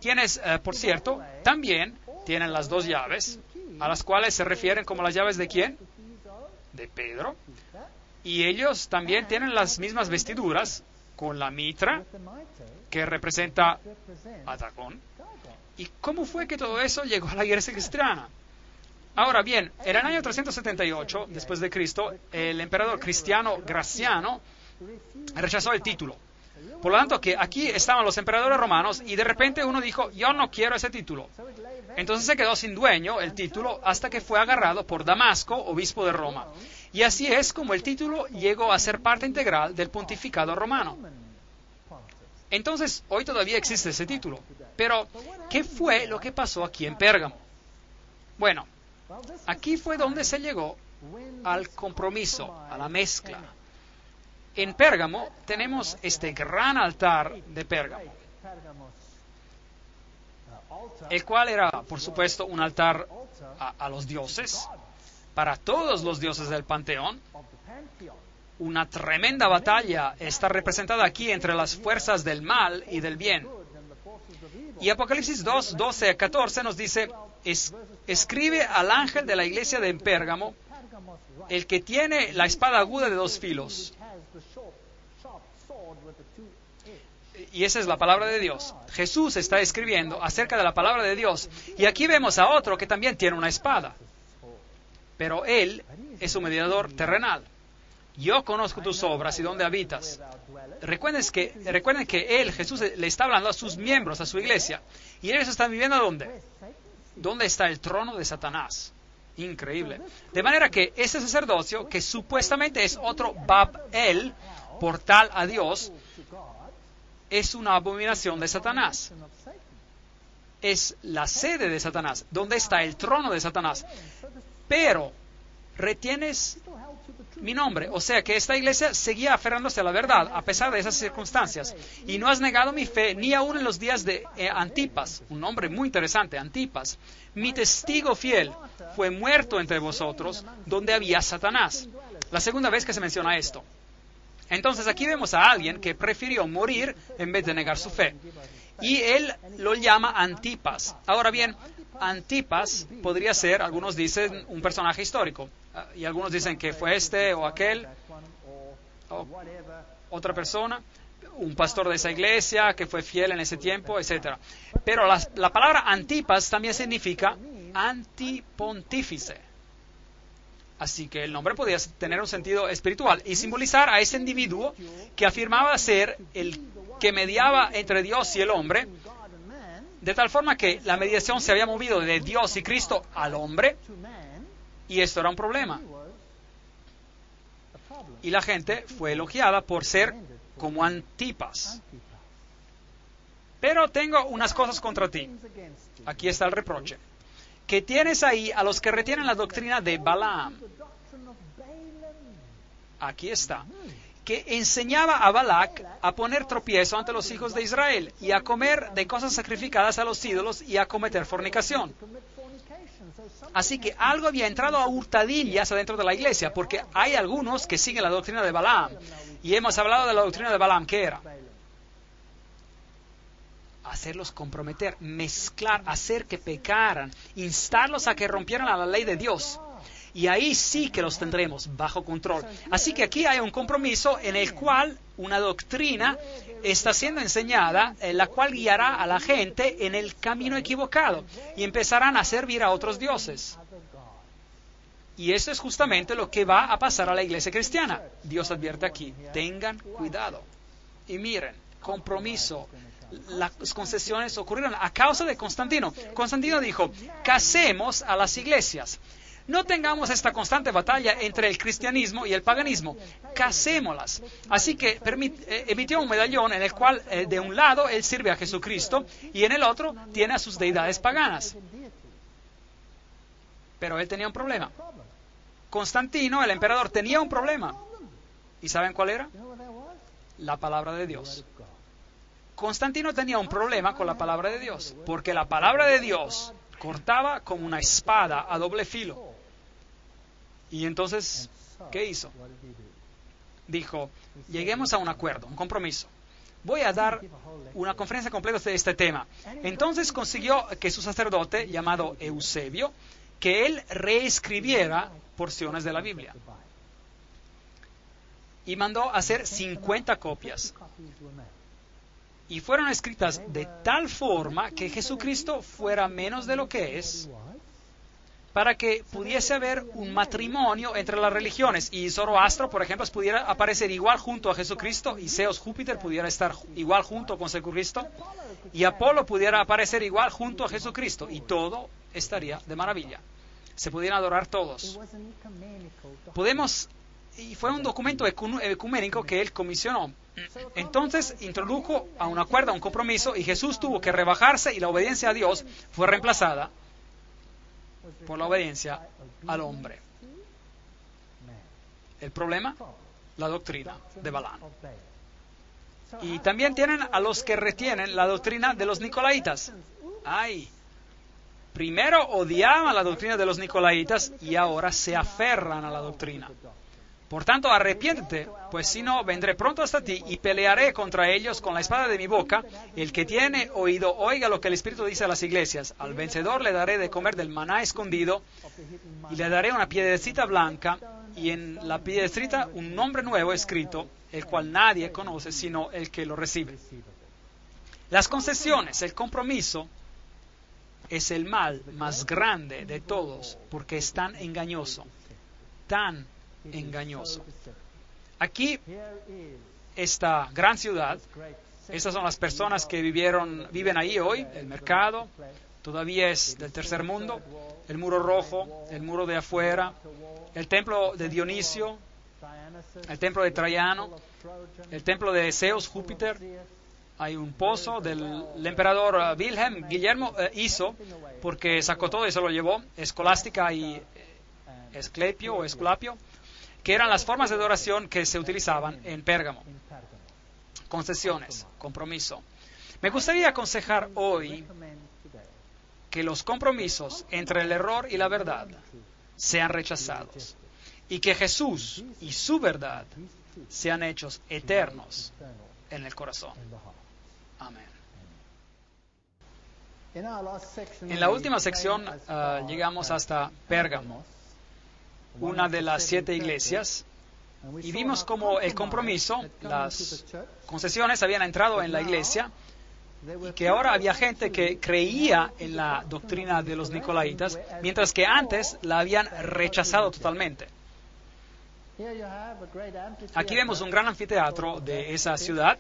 quienes, por cierto, también tienen las dos llaves, a las cuales se refieren como las llaves de ¿quién? De Pedro. Y ellos también tienen las mismas vestiduras, con la mitra, que representa a Dagón. ¿Y cómo fue que todo eso llegó a la iglesia cristiana? Ahora bien, en el año 378, después de Cristo, el emperador Cristiano Graciano rechazó el título. Por lo tanto, que aquí estaban los emperadores romanos y de repente uno dijo, yo no quiero ese título. Entonces se quedó sin dueño el título hasta que fue agarrado por Damasco, obispo de Roma. Y así es como el título llegó a ser parte integral del pontificado romano. Entonces, hoy todavía existe ese título. Pero, ¿qué fue lo que pasó aquí en Pérgamo? Bueno, aquí fue donde se llegó al compromiso, a la mezcla. En Pérgamo tenemos este gran altar de Pérgamo, el cual era, por supuesto, un altar a los dioses, para todos los dioses del panteón. Una tremenda batalla está representada aquí entre las fuerzas del mal y del bien. Y Apocalipsis 2, 12 a 14 nos dice, escribe al ángel de la iglesia de Pérgamo, el que tiene la espada aguda de 2 filos. Y esa es la palabra de Dios. Jesús está escribiendo acerca de la palabra de Dios. Y aquí vemos a otro que también tiene una espada. Pero él es un mediador terrenal. Yo conozco tus obras y dónde habitas. Recuerden que él, Jesús, le está hablando a sus miembros, a su iglesia. ¿Y ellos están viviendo dónde? ¿Dónde está el trono de Satanás? Increíble. De manera que ese sacerdocio, que supuestamente es otro Bab-el, portal a Dios, es una abominación de Satanás. Es la sede de Satanás, donde está el trono de Satanás. Pero retienes mi nombre. O sea que esta iglesia seguía aferrándose a la verdad a pesar de esas circunstancias. Y no has negado mi fe ni aún en los días de Antipas, un nombre muy interesante, Antipas. Mi testigo fiel fue muerto entre vosotros, donde había Satanás. La segunda vez que se menciona esto. Entonces aquí vemos a alguien que prefirió morir en vez de negar su fe. Y él lo llama Antipas. Ahora bien, Antipas podría ser, algunos dicen, un personaje histórico. Y algunos dicen que fue este o aquel, o otra persona, un pastor de esa iglesia que fue fiel en ese tiempo, etc. Pero la palabra Antipas también significa antipontífice. Así que el nombre podía tener un sentido espiritual y simbolizar a ese individuo que afirmaba ser el que mediaba entre Dios y el hombre, de tal forma que la mediación se había movido de Dios y Cristo al hombre, y esto era un problema. Y la gente fue elogiada por ser como Antipas. Pero tengo unas cosas contra ti. Aquí está el reproche. Que tienes ahí a los que retienen la doctrina de Balaam. Aquí está. Que enseñaba a Balac a poner tropiezo ante los hijos de Israel y a comer de cosas sacrificadas a los ídolos y a cometer fornicación. Así que algo había entrado a hurtadillas adentro de la iglesia, porque hay algunos que siguen la doctrina de Balaam. Y hemos hablado de la doctrina de Balaam, ¿qué era? Hacerlos comprometer, mezclar, hacer que pecaran, instarlos a que rompieran a la ley de Dios. Y ahí sí que los tendremos bajo control. Así que aquí hay un compromiso en el cual una doctrina está siendo enseñada, la cual guiará a la gente en el camino equivocado y empezarán a servir a otros dioses. Y eso es justamente lo que va a pasar a la iglesia cristiana. Dios advierte aquí, tengan cuidado. Y miren, compromiso. Las concesiones ocurrieron a causa de Constantino. Constantino dijo, casemos a las iglesias. No tengamos esta constante batalla entre el cristianismo y el paganismo. Casémoslas. Así que emitió un medallón en el cual de un lado él sirve a Jesucristo y en el otro tiene a sus deidades paganas. Pero él tenía un problema. Constantino, el emperador, tenía un problema. ¿Y saben cuál era? La palabra de Dios. Constantino tenía un problema con la palabra de Dios, porque la palabra de Dios cortaba como una espada a doble filo. Y entonces, ¿qué hizo? Dijo, lleguemos a un acuerdo, un compromiso. Voy a dar una conferencia completa de este tema. Entonces consiguió que su sacerdote, llamado Eusebio, que él reescribiera porciones de la Biblia. Y mandó hacer 50 copias. Y fueron escritas de tal forma que Jesucristo fuera menos de lo que es, para que pudiese haber un matrimonio entre las religiones y Zoroastro, por ejemplo, pudiera aparecer igual junto a Jesucristo y Zeus Júpiter pudiera estar igual junto con Jesucristo y Apolo pudiera aparecer igual junto a Jesucristo y todo estaría de maravilla. Se pudieran adorar todos. Y fue un documento ecuménico que él comisionó. Entonces introdujo a un acuerdo, a un compromiso, y Jesús tuvo que rebajarse y la obediencia a Dios fue reemplazada por la obediencia al hombre. El problema, la doctrina de Balaam. Y también tienen a los que retienen la doctrina de los nicolaitas. Primero odiaban la doctrina de los nicolaitas y ahora se aferran a la doctrina. Por tanto, arrepiéntete, pues si no, vendré pronto hasta ti y pelearé contra ellos con la espada de mi boca. El que tiene oído, oiga lo que el Espíritu dice a las iglesias. Al vencedor le daré de comer del maná escondido y le daré una piedrecita blanca y en la piedrecita un nombre nuevo escrito, el cual nadie conoce sino el que lo recibe. Las concesiones, el compromiso, es el mal más grande de todos porque es tan engañoso, tan engañoso. Aquí, esta gran ciudad, estas son las personas que viven ahí hoy, el mercado, todavía es del tercer mundo, el muro rojo, el muro de afuera, el templo de Dionisio, el templo de Traiano, el templo de Zeus, Júpiter, hay un pozo del emperador Guillermo hizo, porque sacó todo y se lo llevó, Escolástica y Esculapio, que eran las formas de adoración que se utilizaban en Pérgamo. Concesiones, compromiso. Me gustaría aconsejar hoy que los compromisos entre el error y la verdad sean rechazados y que Jesús y su verdad sean hechos eternos en el corazón. Amén. En la última sección llegamos hasta Pérgamo, una de las 7 iglesias, y vimos cómo el compromiso, las concesiones habían entrado en la iglesia y que ahora había gente que creía en la doctrina de los nicolaitas, mientras que antes la habían rechazado totalmente. Aquí vemos un gran anfiteatro de esa ciudad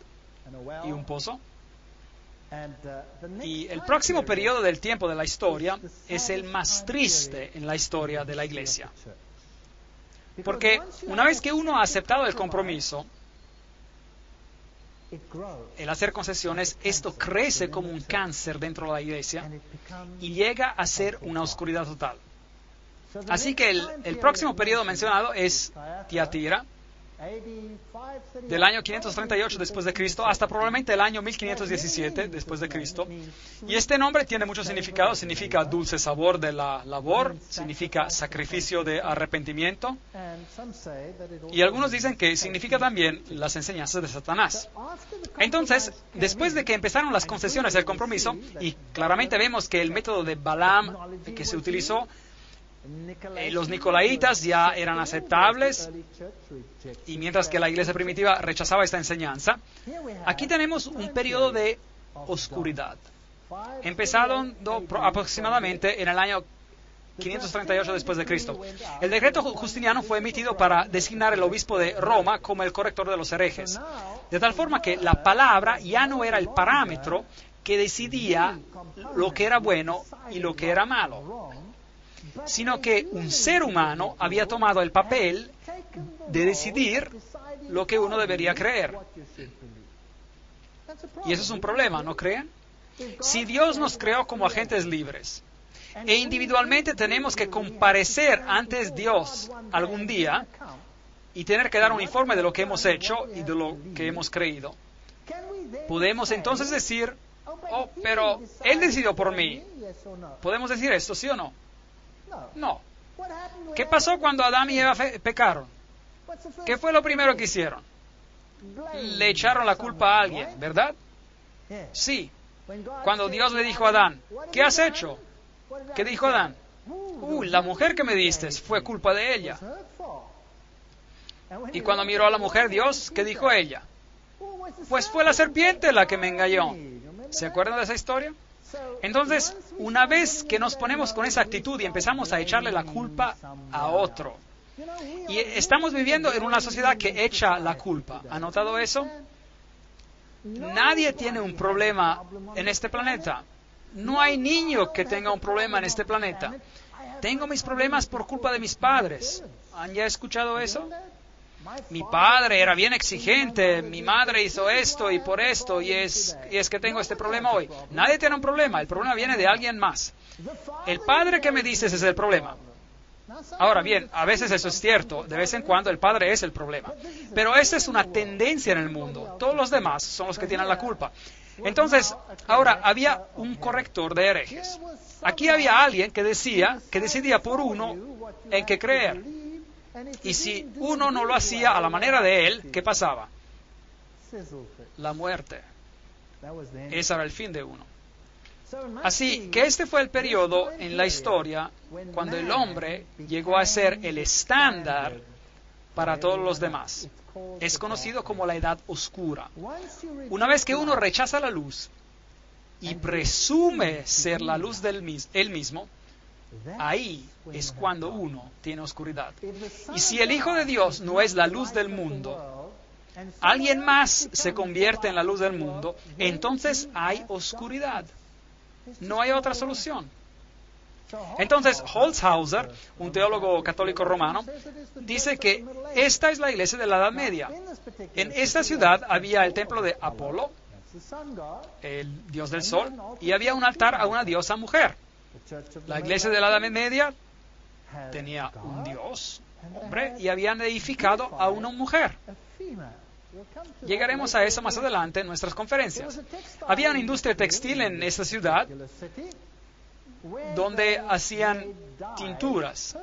y un pozo. Y el próximo periodo del tiempo de la historia es el más triste en la historia de la iglesia. Porque una vez que uno ha aceptado el compromiso, el hacer concesiones, esto crece como un cáncer dentro de la iglesia y llega a ser una oscuridad total. Así que el próximo periodo mencionado es Tiatira, del año 538 después de Cristo hasta probablemente el año 1517 después de Cristo. Y este nombre tiene mucho significado. Significa dulce sabor de la labor, significa sacrificio de arrepentimiento. Y algunos dicen que significa también las enseñanzas de Satanás. Entonces, después de que empezaron las concesiones del compromiso, y claramente vemos que el método de Balaam que se utilizó, los nicolaitas ya eran aceptables, y mientras que la iglesia primitiva rechazaba esta enseñanza, aquí tenemos un periodo de oscuridad, empezando aproximadamente en el año 538 después de Cristo. El decreto Justiniano fue emitido para designar el obispo de Roma como el corrector de los herejes, de tal forma que la palabra ya no era el parámetro que decidía lo que era bueno y lo que era malo, sino que un ser humano había tomado el papel de decidir lo que uno debería creer. Y eso es un problema, ¿no creen? Si Dios nos creó como agentes libres e individualmente tenemos que comparecer ante Dios algún día y tener que dar un informe de lo que hemos hecho y de lo que hemos creído, podemos entonces decir, oh, pero Él decidió por mí. ¿Podemos decir esto, sí o no? No. ¿Qué pasó cuando Adán y Eva pecaron? ¿Qué fue lo primero que hicieron? Le echaron la culpa a alguien, ¿verdad? Sí. Cuando Dios le dijo a Adán, ¿qué has hecho? ¿Qué dijo Adán? La mujer que me diste fue culpa de ella. Y cuando miró a la mujer, Dios, ¿qué dijo ella? Pues fue la serpiente la que me engañó. ¿Se acuerdan de esa historia? Entonces, una vez que nos ponemos con esa actitud y empezamos a echarle la culpa a otro, y estamos viviendo en una sociedad que echa la culpa. ¿Ha notado eso? Nadie tiene un problema en este planeta. No hay niño que tenga un problema en este planeta. Tengo mis problemas por culpa de mis padres. ¿Han ya escuchado eso? Mi padre era bien exigente, mi madre hizo esto y por esto, y es que tengo este problema hoy. Nadie tiene un problema, el problema viene de alguien más. El padre que me dices es el problema. Ahora bien, a veces eso es cierto, de vez en cuando el padre es el problema. Pero esta es una tendencia en el mundo, todos los demás son los que tienen la culpa. Entonces, ahora había un corrector de herejes. Aquí había alguien que decidía por uno en qué creer. Y si uno no lo hacía a la manera de él, ¿qué pasaba? La muerte. Ese era el fin de uno. Así que este fue el periodo en la historia cuando el hombre llegó a ser el estándar para todos los demás. Es conocido como la edad oscura. Una vez que uno rechaza la luz y presume ser la luz él mismo, ahí es cuando uno tiene oscuridad. Y si el Hijo de Dios no es la luz del mundo, alguien más se convierte en la luz del mundo, entonces hay oscuridad. No hay otra solución. Entonces, Holzhauser, un teólogo católico romano, dice que esta es la iglesia de la Edad Media. En esta ciudad había el templo de Apolo, el dios del sol, y había un altar a una diosa mujer. La iglesia de la Edad Media tenía un dios, hombre, y habían edificado a una mujer. Llegaremos a eso más adelante en nuestras conferencias. Había una industria textil en esta ciudad donde hacían tinturas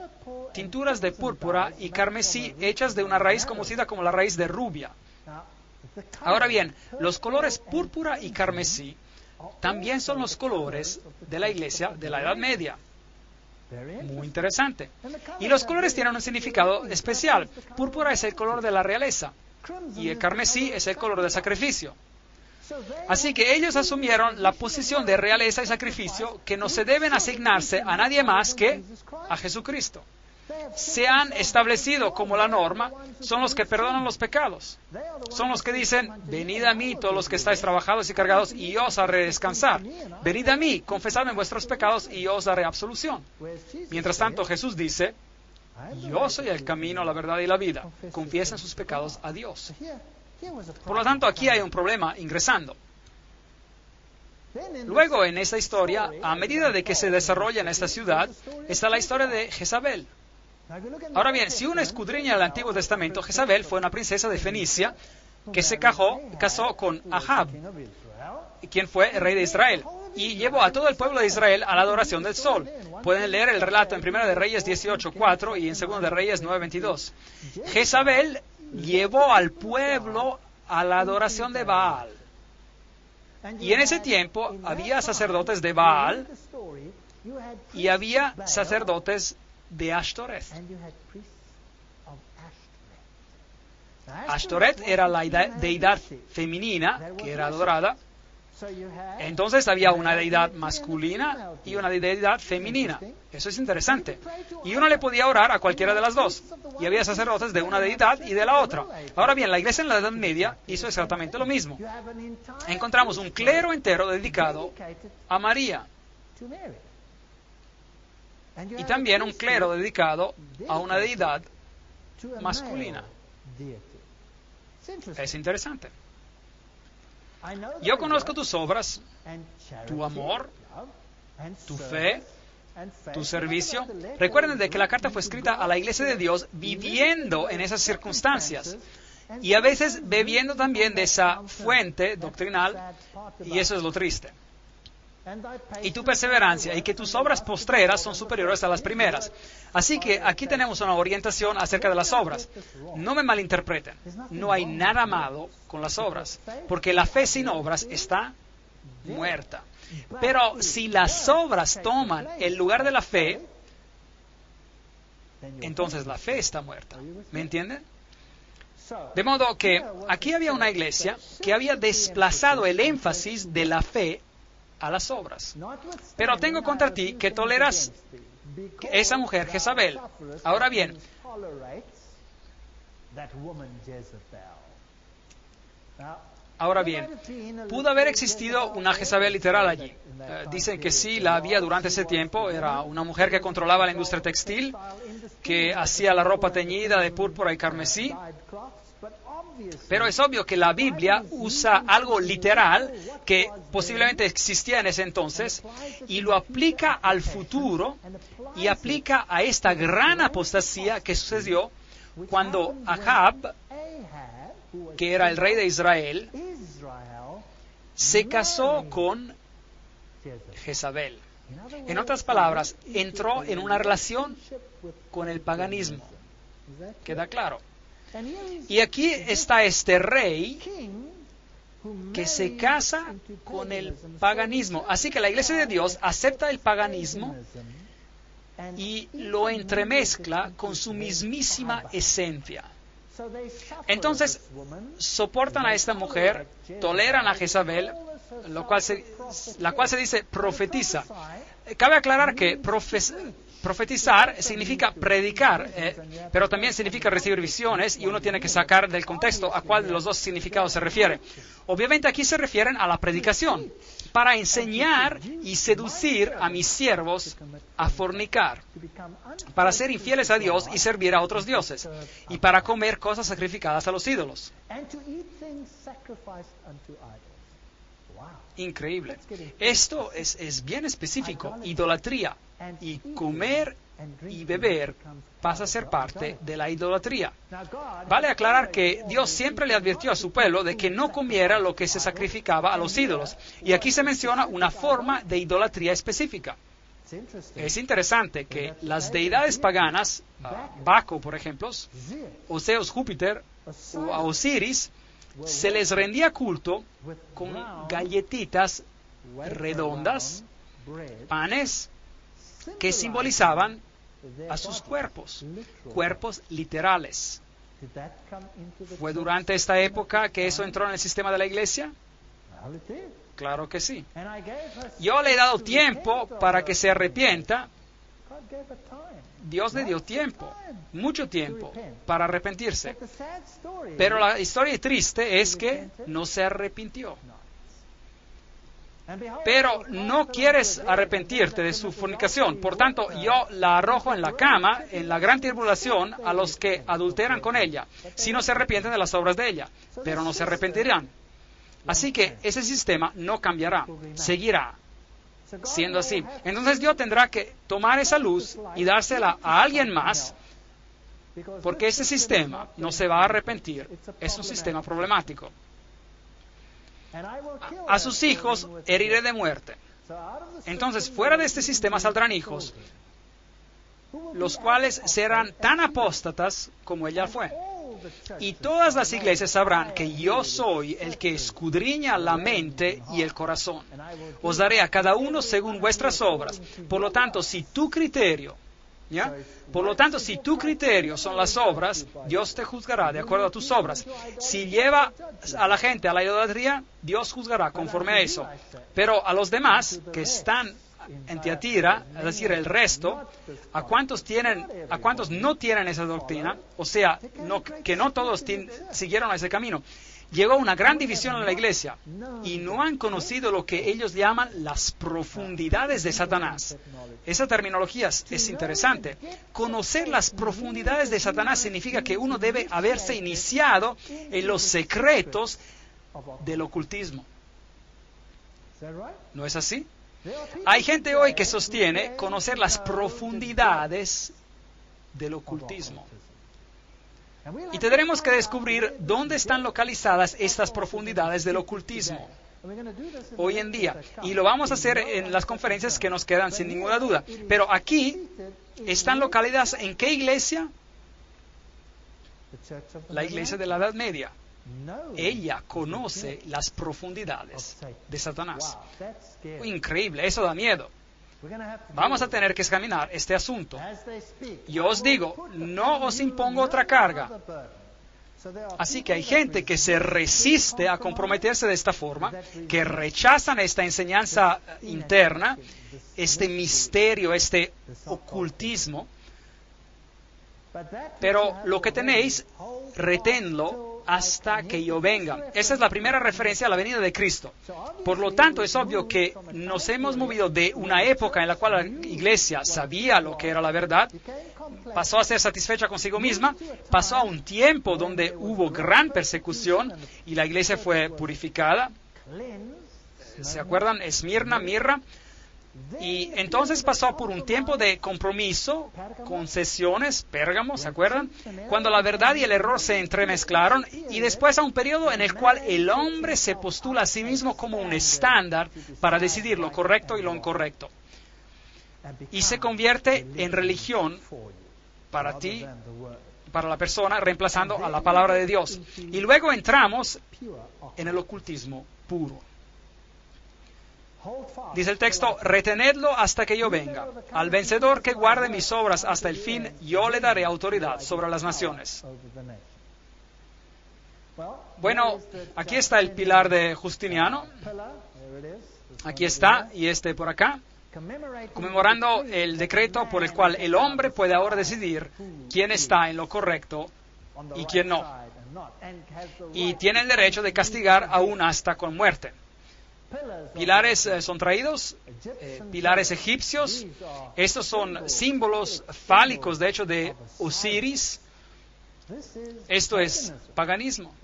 de púrpura y carmesí hechas de una raíz conocida como la raíz de rubia. Ahora bien, los colores púrpura y carmesí también son los colores de la iglesia de la Edad Media. Muy interesante. Y los colores tienen un significado especial. Púrpura es el color de la realeza y el carmesí es el color del sacrificio. Así que ellos asumieron la posición de realeza y sacrificio que no se deben asignarse a nadie más que a Jesucristo. Se han establecido como la norma, son los que perdonan los pecados. Son los que dicen, venid a mí todos los que estáis trabajados y cargados y yo os haré descansar. Venid a mí, confesadme vuestros pecados y yo os daré absolución. Mientras tanto Jesús dice, yo soy el camino, la verdad y la vida. Confiesen sus pecados a Dios. Por lo tanto, aquí hay un problema ingresando. Luego, en esta historia, a medida de que se desarrolla en esta ciudad, está la historia de Jezabel. Ahora bien, si uno escudriña el Antiguo Testamento, Jezabel fue una princesa de Fenicia que se casó con Ahab, quien fue el rey de Israel, y llevó a todo el pueblo de Israel a la adoración del sol. Pueden leer el relato en 1 de Reyes 18:4 y en 2 de Reyes 9:22. Jezabel llevó al pueblo a la adoración de Baal. Y en ese tiempo había sacerdotes de Baal y había sacerdotes de Ashtoreth. Ashtoreth era la deidad femenina que era adorada. Entonces había una deidad masculina y una deidad femenina. Eso es interesante. Y uno le podía orar a cualquiera de las dos. Y había sacerdotes de una deidad y de la otra. Ahora bien, la iglesia en la Edad Media hizo exactamente lo mismo. Encontramos un clero entero dedicado a María. Y también un clero dedicado a una deidad masculina. Es interesante. Yo conozco tus obras, tu amor, tu fe, tu servicio. Recuerden de que la carta fue escrita a la iglesia de Dios viviendo en esas circunstancias y a veces bebiendo también de esa fuente doctrinal, y eso es lo triste. Y tu perseverancia y que tus obras postreras son superiores a las primeras. Así que aquí tenemos una orientación acerca de las obras. No me malinterpreten, no hay nada malo con las obras, porque la fe sin obras está muerta. Pero si las obras toman el lugar de la fe, entonces la fe está muerta. ¿Me entienden? De modo que aquí había una iglesia que había desplazado el énfasis de la fe a las obras. Pero tengo contra ti que toleras esa mujer Jezabel. Ahora bien, pudo haber existido una Jezabel literal allí. Dicen que sí, la había durante ese tiempo. Era una mujer que controlaba la industria textil, que hacía la ropa teñida de púrpura y carmesí. Pero es obvio que la Biblia usa algo literal que posiblemente existía en ese entonces y lo aplica al futuro y aplica a esta gran apostasía que sucedió cuando Ahab, que era el rey de Israel, se casó con Jezabel. En otras palabras, entró en una relación con el paganismo. ¿Queda claro? Y aquí está este rey que se casa con el paganismo. Así que la Iglesia de Dios acepta el paganismo y lo entremezcla con su mismísima esencia. Entonces, soportan a esta mujer, toleran a Jezabel, la cual se dice profetiza. Cabe aclarar que profetizar significa predicar, pero también significa recibir visiones y uno tiene que sacar del contexto a cuál de los dos significados se refiere. Obviamente aquí se refieren a la predicación, para enseñar y seducir a mis siervos a fornicar, para ser infieles a Dios y servir a otros dioses, y para comer cosas sacrificadas a los ídolos. Increíble. Esto es bien específico, idolatría. Y comer y beber pasa a ser parte de la idolatría. Vale aclarar que Dios siempre le advirtió a su pueblo de que no comiera lo que se sacrificaba a los ídolos. Y aquí se menciona una forma de idolatría específica. Es interesante que las deidades paganas, Baco, por ejemplo, o Zeus, Júpiter, o a Osiris, se les rendía culto con galletitas redondas, panes, que simbolizaban a sus cuerpos literales. ¿Fue durante esta época que eso entró en el sistema de la iglesia? Claro que sí. Yo le he dado tiempo para que se arrepienta. Dios le dio tiempo, mucho tiempo, para arrepentirse. Pero la historia triste es que no se arrepintió. Pero no quieres arrepentirte de su fornicación. Por tanto, yo la arrojo en la cama, en la gran tribulación, a los que adulteran con ella, si no se arrepienten de las obras de ella. Pero no se arrepentirán. Así que ese sistema no cambiará, seguirá siendo así. Entonces Dios tendrá que tomar esa luz y dársela a alguien más, porque ese sistema no se va a arrepentir. Es un sistema problemático. A sus hijos heriré de muerte. Entonces, fuera de este sistema saldrán hijos, los cuales serán tan apóstatas como ella fue. Y todas las iglesias sabrán que yo soy el que escudriña la mente y el corazón. Os daré a cada uno según vuestras obras. Por lo tanto, si tu criterio son las obras, Dios te juzgará de acuerdo a tus obras. Si lleva a la gente a la idolatría, Dios juzgará conforme a eso. Pero a los demás que están en Tiatira, es decir, el resto, a cuántos no tienen esa doctrina, o sea, que no todos siguieron ese camino, llegó una gran división en la iglesia y no han conocido lo que ellos llaman las profundidades de Satanás. Esa terminología es interesante. Conocer las profundidades de Satanás significa que uno debe haberse iniciado en los secretos del ocultismo. ¿No es así? Hay gente hoy que sostiene conocer las profundidades del ocultismo. Y tendremos que descubrir dónde están localizadas estas profundidades del ocultismo hoy en día. Y lo vamos a hacer en las conferencias que nos quedan sin ninguna duda. Pero aquí están localizadas ¿en qué iglesia? La iglesia de la Edad Media. Ella conoce las profundidades de Satanás. Increíble, eso da miedo. Vamos a tener que examinar este asunto. Yo os digo, no os impongo otra carga, Así que hay gente que se resiste a comprometerse de esta forma, que rechazan esta enseñanza interna, este misterio, este ocultismo. Pero lo que tenéis, reténlo hasta que yo venga. Esa es la primera referencia a la venida de Cristo. Por lo tanto, es obvio que nos hemos movido de una época en la cual la iglesia sabía lo que era la verdad, pasó a ser satisfecha consigo misma, pasó a un tiempo donde hubo gran persecución y la iglesia fue purificada. ¿Se acuerdan? Esmirna, Mirra. Y entonces pasó por un tiempo de compromiso, concesiones, Pérgamo, ¿se acuerdan? Cuando la verdad y el error se entremezclaron, y después a un periodo en el cual el hombre se postula a sí mismo como un estándar para decidir lo correcto y lo incorrecto. Y se convierte en religión para ti, para la persona, reemplazando a la palabra de Dios. Y luego entramos en el ocultismo puro. Dice el texto, retenedlo hasta que yo venga. Al vencedor que guarde mis obras hasta el fin, yo le daré autoridad sobre las naciones. Bueno, aquí está el pilar de Justiniano. Aquí está, y este por acá, conmemorando el decreto por el cual el hombre puede ahora decidir quién está en lo correcto y quién no. Y tiene el derecho de castigar aún hasta con muerte. Pilares son traídos, pilares egipcios. Estos son símbolos fálicos, de hecho, de Osiris. Esto es paganismo.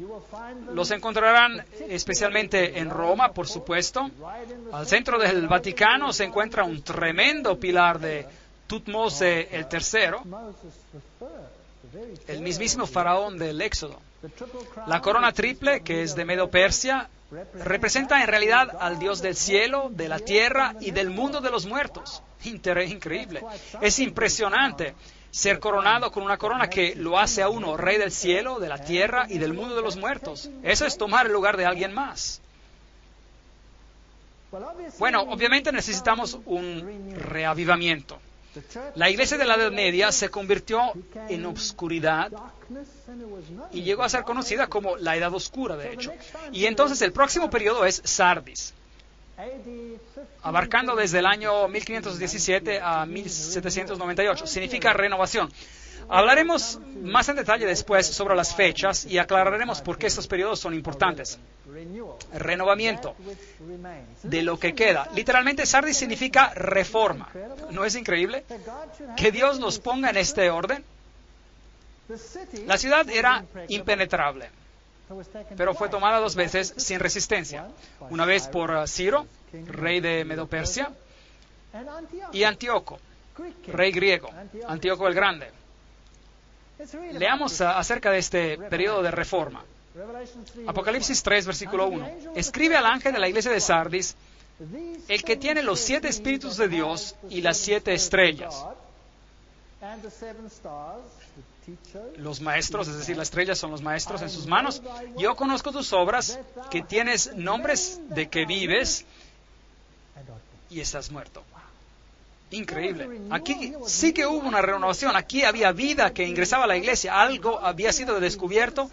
Los encontrarán especialmente en Roma, por supuesto. Al centro del Vaticano se encuentra un tremendo pilar de Tutmose el III, el mismísimo faraón del Éxodo. La corona triple, que es de Medo-Persia, representa en realidad al Dios del cielo, de la tierra y del mundo de los muertos. Increíble. Es impresionante ser coronado con una corona que lo hace a uno rey del cielo, de la tierra y del mundo de los muertos. Eso es tomar el lugar de alguien más. Bueno, obviamente necesitamos un reavivamiento. La iglesia de la Edad Media se convirtió en obscuridad y llegó a ser conocida como la Edad Oscura, de hecho. Y entonces el próximo periodo es Sardis, abarcando desde el año 1517 a 1798. Significa renovación. Hablaremos más en detalle después sobre las fechas y aclararemos por qué estos periodos son importantes. Renovamiento de lo que queda. Literalmente, Sardis significa reforma. ¿No es increíble que Dios nos ponga en este orden? La ciudad era impenetrable, pero fue tomada 2 veces sin resistencia. Una vez por Ciro, rey de Medo-Persia, y Antíoco, rey griego, Antíoco el Grande. Leamos acerca de este periodo de reforma. Apocalipsis 3, versículo 1. Escribe al ángel de la iglesia de Sardis, el que tiene los 7 espíritus de Dios y las 7 estrellas. Los maestros, es decir, las estrellas son los maestros en sus manos. Yo conozco tus obras, que tienes nombres de que vives y estás muerto. Increíble. Aquí sí que hubo una renovación. Aquí había vida que ingresaba a la iglesia. Algo había sido descubierto.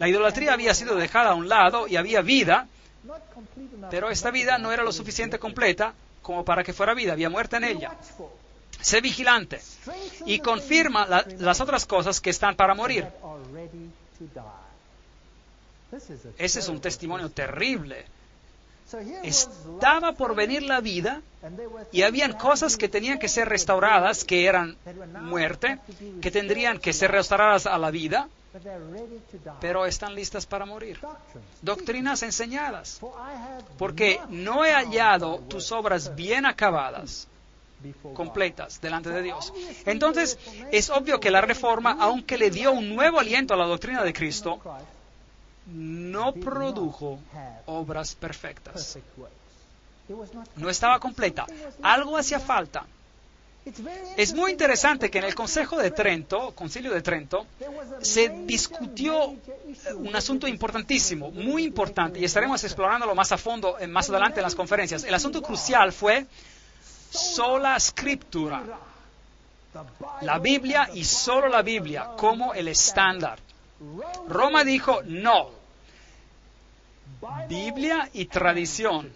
La idolatría había sido dejada a un lado y había vida. Pero esta vida no era lo suficiente completa como para que fuera vida. Había muerte en ella. Sé vigilante y confirma las otras cosas que están para morir. Ese es un testimonio terrible. Estaba por venir la vida y habían cosas que tenían que ser restauradas, que eran muerte, que tendrían que ser restauradas a la vida, pero están listas para morir. Doctrinas enseñadas, porque no he hallado tus obras bien acabadas, completas, delante de Dios. Entonces, es obvio que la Reforma, aunque le dio un nuevo aliento a la doctrina de Cristo, no produjo obras perfectas. No estaba completa. Algo hacía falta. Es muy interesante que en el Concilio de Trento, se discutió un asunto importantísimo, muy importante, y estaremos explorándolo más a fondo más adelante en las conferencias. El asunto crucial fue sola scriptura. La Biblia y solo la Biblia como el estándar. Roma dijo no. Biblia y tradición.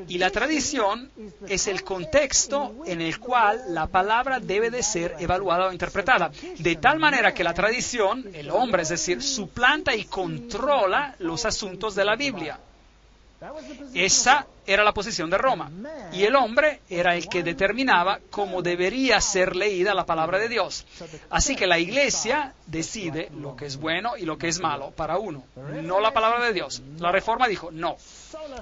Y la tradición es el contexto en el cual la palabra debe de ser evaluada o interpretada. De tal manera que la tradición, el hombre, es decir, suplanta y controla los asuntos de la Biblia. Esa era la posición de Roma. Y el hombre era el que determinaba cómo debería ser leída la palabra de Dios. Así que la iglesia decide lo que es bueno y lo que es malo para uno, no la palabra de Dios. La Reforma dijo, no,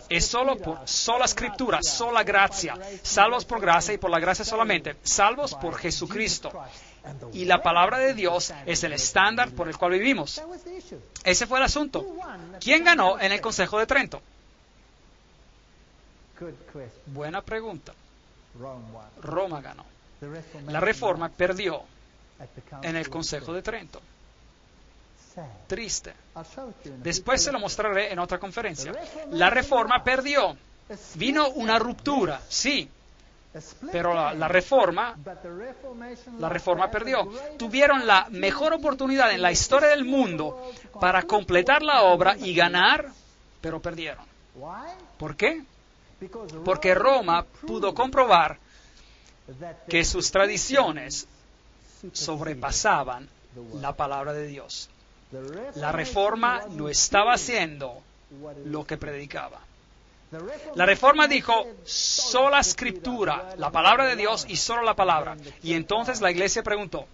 es solo por sola escritura, sola gracia, salvos por gracia y por la gracia solamente, salvos por Jesucristo. Y la palabra de Dios es el estándar por el cual vivimos. Ese fue el asunto. ¿Quién ganó en el Consejo de Trento? Buena pregunta. Roma ganó. La Reforma perdió en el Consejo de Trento. Triste. Después se lo mostraré en otra conferencia. La Reforma perdió. Vino una ruptura, sí, pero la Reforma perdió. Tuvieron la mejor oportunidad en la historia del mundo para completar la obra y ganar, pero perdieron. ¿Por qué? Porque Roma pudo comprobar que sus tradiciones sobrepasaban la palabra de Dios. La Reforma no estaba haciendo lo que predicaba. La Reforma dijo, sola escritura, la palabra de Dios y solo la palabra. Y entonces la iglesia preguntó,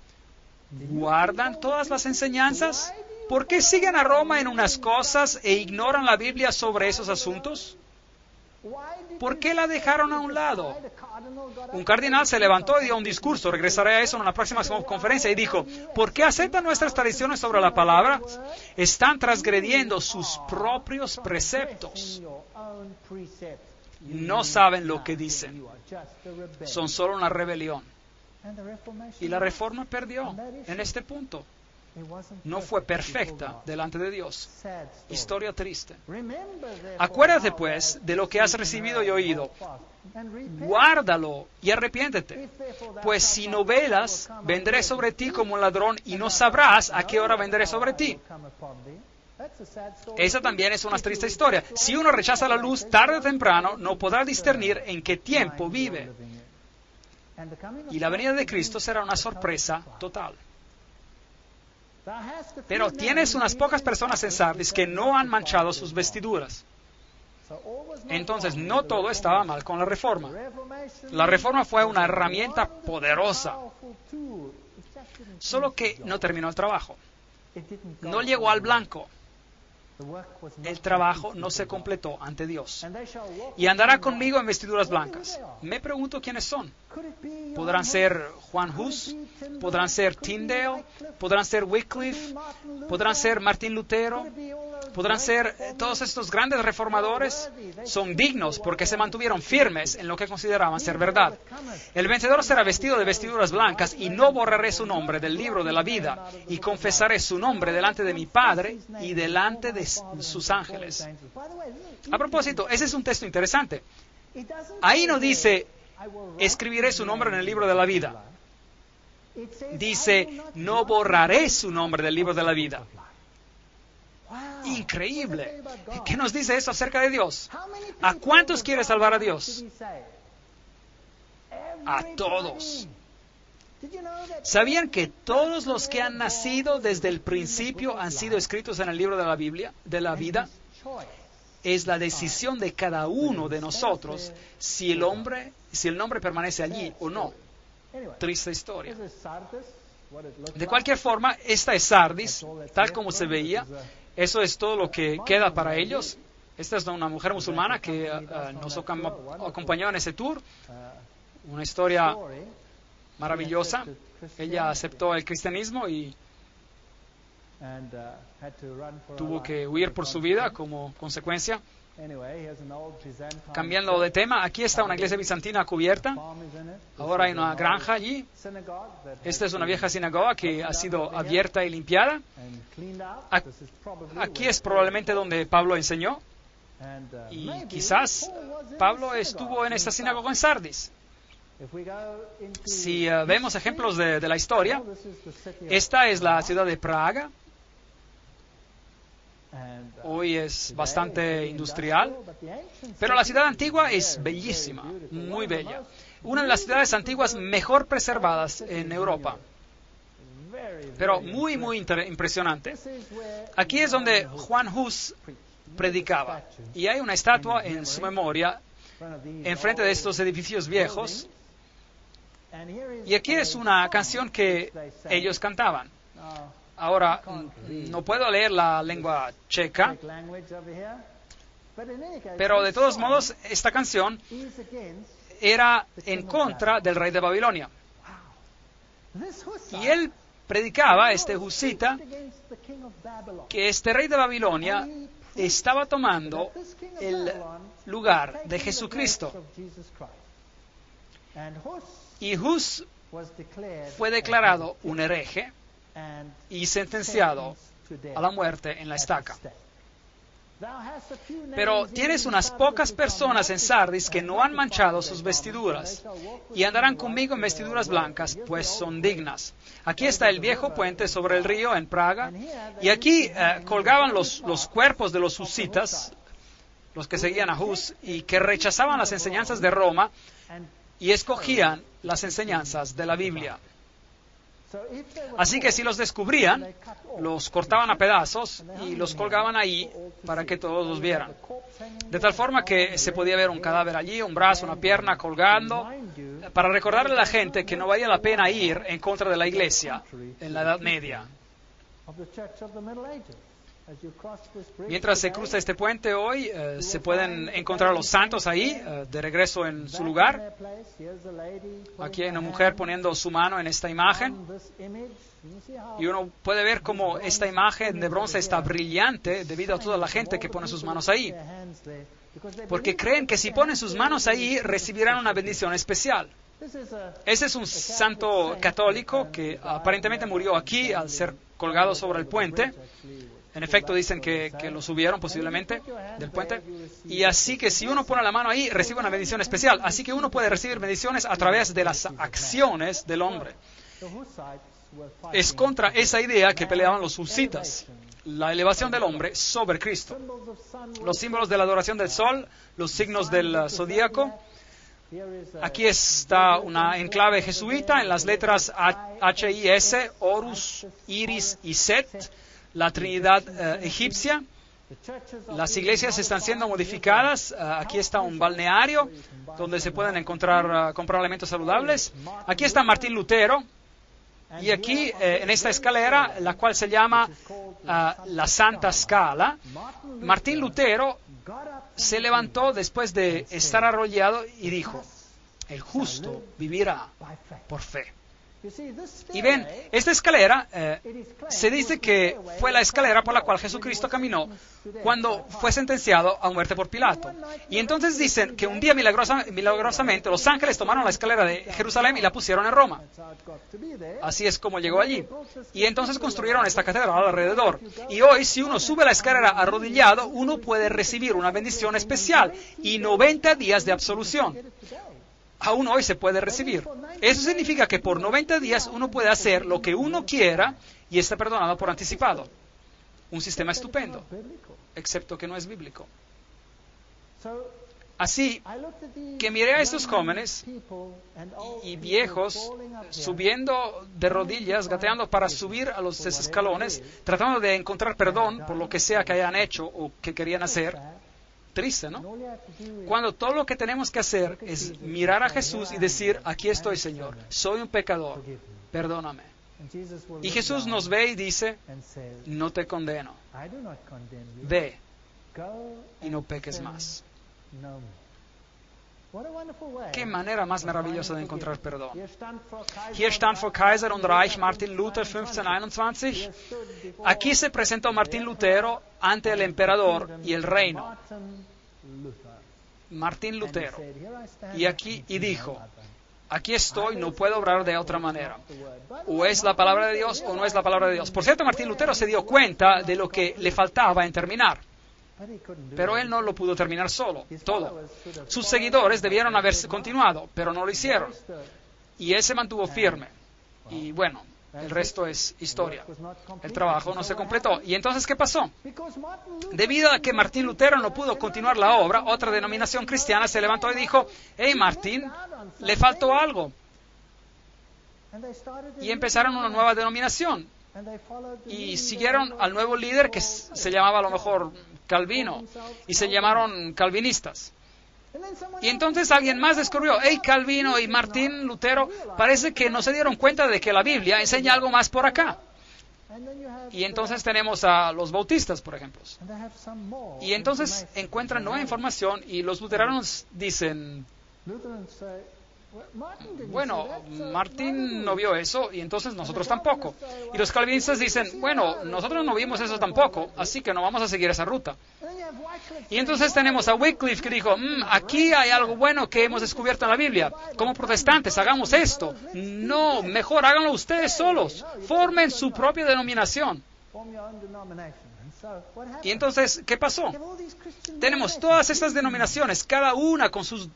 ¿guardan todas las enseñanzas? ¿Por qué siguen a Roma en unas cosas e ignoran la Biblia sobre esos asuntos? ¿Por qué la dejaron a un lado? Un cardenal se levantó y dio un discurso, regresaré a eso en una próxima conferencia, y dijo, ¿por qué aceptan nuestras tradiciones sobre la palabra? Están transgrediendo sus propios preceptos. No saben lo que dicen. Son solo una rebelión. Y la Reforma perdió en este punto. No fue perfecta delante de Dios. Historia triste. Acuérdate, pues, de lo que has recibido y oído. Guárdalo y arrepiéntete. Pues si no velas, vendré sobre ti como un ladrón y no sabrás a qué hora vendré sobre ti. Esa también es una triste historia. Si uno rechaza la luz, tarde o temprano, no podrá discernir en qué tiempo vive. Y la venida de Cristo será una sorpresa total. Pero tienes unas pocas personas en Sardis que no han manchado sus vestiduras. Entonces, no todo estaba mal con la Reforma. La Reforma fue una herramienta poderosa. Solo que no terminó el trabajo. No llegó al blanco. El trabajo no se completó ante Dios. Y andará conmigo en vestiduras blancas. Me pregunto quiénes son. ¿Podrán ser Juan Hus? ¿Podrán ser Tyndale? ¿Podrán ser Wycliffe? ¿Podrán ser Martín Lutero? ¿Podrán ser todos estos grandes reformadores? Son dignos porque se mantuvieron firmes en lo que consideraban ser verdad. El vencedor será vestido de vestiduras blancas y no borraré su nombre del libro de la vida y confesaré su nombre delante de mi Padre y delante de sus ángeles. A propósito, ese es un texto interesante. Ahí no dice, escribiré su nombre en el libro de la vida. Dice, no borraré su nombre del libro de la vida. Increíble. ¿Qué nos dice eso acerca de Dios? ¿A cuántos quiere salvar a Dios? A todos. ¿Sabían que todos los que han nacido desde el principio han sido escritos en el libro de la Biblia, de la vida? Es la decisión de cada uno de nosotros si el nombre permanece allí o no. Triste historia. De cualquier forma, esta es Sardis, tal como se veía. Eso es todo lo que queda para ellos. Esta es una mujer musulmana que nos acompañó en ese tour. Una historia maravillosa. Ella aceptó el cristianismo y tuvo que huir por su vida como consecuencia. Cambiando de tema, aquí está una iglesia bizantina cubierta. Ahora hay una granja allí. Esta es una vieja sinagoga que ha sido abierta y limpiada. Aquí es probablemente donde Pablo enseñó. Y quizás Pablo estuvo en esta sinagoga en Sardis. Si vemos ejemplos de la historia, esta es la ciudad de Praga. Hoy es bastante industrial, pero la ciudad antigua es bellísima, muy bella. Una de las ciudades antiguas mejor preservadas en Europa, pero muy impresionante. Aquí es donde Juan Hus predicaba, y hay una estatua en su memoria enfrente de estos edificios viejos. Y aquí es una canción que ellos cantaban. Ahora, no puedo leer la lengua checa, pero de todos modos, esta canción era en contra del rey de Babilonia. Y él predicaba, este husita, que este rey de Babilonia estaba tomando el lugar de Jesucristo. Y Hus fue declarado un hereje y sentenciado a la muerte en la estaca. Pero tienes unas pocas personas en Sardis que no han manchado sus vestiduras y andarán conmigo en vestiduras blancas, pues son dignas. Aquí está el viejo puente sobre el río en Praga, y aquí colgaban los cuerpos de los husitas, los que seguían a Hus y que rechazaban las enseñanzas de Roma y escogían las enseñanzas de la Biblia. Así que si los descubrían, los cortaban a pedazos y los colgaban ahí para que todos los vieran. De tal forma que se podía ver un cadáver allí, un brazo, una pierna colgando, para recordarle a la gente que no valía la pena ir en contra de la iglesia en la Edad Media. Mientras se cruza este puente hoy, se pueden encontrar los santos ahí, de regreso en su lugar. Aquí hay una mujer poniendo su mano en esta imagen. Y uno puede ver cómo esta imagen de bronce está brillante debido a toda la gente que pone sus manos ahí. Porque creen que si ponen sus manos ahí, recibirán una bendición especial. Ese es un santo católico que aparentemente murió aquí al ser colgado sobre el puente. En efecto, dicen que lo subieron posiblemente del puente. Y así que si uno pone la mano ahí, recibe una bendición especial. Así que uno puede recibir bendiciones a través de las acciones del hombre. Es contra esa idea que peleaban los husitas, la elevación del hombre sobre Cristo. Los símbolos de la adoración del sol, los signos del zodíaco. Aquí está una enclave jesuita en las letras H-I-S, Horus, Iris y Set. La Trinidad egipcia. Las iglesias están siendo modificadas. Aquí está un balneario donde se pueden comprar alimentos saludables. Aquí está Martín Lutero. Y aquí, en esta escalera, la cual se llama la Santa Scala, Martín Lutero se levantó después de estar arrollado y dijo: el justo vivirá por fe. Y ven, esta escalera se dice que fue la escalera por la cual Jesucristo caminó cuando fue sentenciado a muerte por Pilato. Y entonces dicen que un día milagrosamente los ángeles tomaron la escalera de Jerusalén y la pusieron en Roma. Así es como llegó allí. Y entonces construyeron esta catedral alrededor. Y hoy, si uno sube la escalera arrodillado, uno puede recibir una bendición especial y 90 días de absolución. Aún hoy se puede recibir. Eso significa que por 90 días uno puede hacer lo que uno quiera y está perdonado por anticipado. Un sistema estupendo, excepto que no es bíblico. Así que miré a estos jóvenes y viejos subiendo de rodillas, gateando para subir a los escalones, tratando de encontrar perdón por lo que sea que hayan hecho o que querían hacer. Triste, ¿no? Cuando todo lo que tenemos que hacer es mirar a Jesús y decir: aquí estoy, Señor, soy un pecador, perdóname. Y Jesús nos ve y dice: no te condeno, ve y no peques más. Qué manera más maravillosa de encontrar perdón. Hier stand vor Kaiser und Reich Martin Luther 1521. Aquí se presentó Martín Lutero ante el emperador y el reino. Martín Lutero. Y dijo: aquí estoy, no puedo obrar de otra manera. O es la palabra de Dios o no es la palabra de Dios. Por cierto, Martín Lutero se dio cuenta de lo que le faltaba en terminar. Pero él no lo pudo terminar solo, todo. Sus seguidores debieron haber continuado, pero no lo hicieron. Y él se mantuvo firme. Y bueno, el resto es historia. El trabajo no se completó. ¿Y entonces qué pasó? Debido a que Martín Lutero no pudo continuar la obra, otra denominación cristiana se levantó y dijo: hey, Martín, le faltó algo. Y empezaron una nueva denominación. Y siguieron al nuevo líder que se llamaba a lo mejor Calvino. Y se llamaron calvinistas. Y entonces alguien más descubrió: hey, Calvino y Martín Lutero parece que no se dieron cuenta de que la Biblia enseña algo más por acá. Y entonces tenemos a los bautistas, por ejemplo. Y entonces encuentran nueva información y los luteranos dicen: bueno, Martín no vio eso y entonces nosotros tampoco. Y los calvinistas dicen: bueno, nosotros no vimos eso tampoco, así que no vamos a seguir esa ruta. Y entonces tenemos a Wycliffe que dijo: aquí hay algo bueno que hemos descubierto en la Biblia. Como protestantes, hagamos esto. No, mejor háganlo ustedes solos. Formen su propia denominación. Y entonces, ¿qué pasó? Tenemos todas estas denominaciones, cada una con sus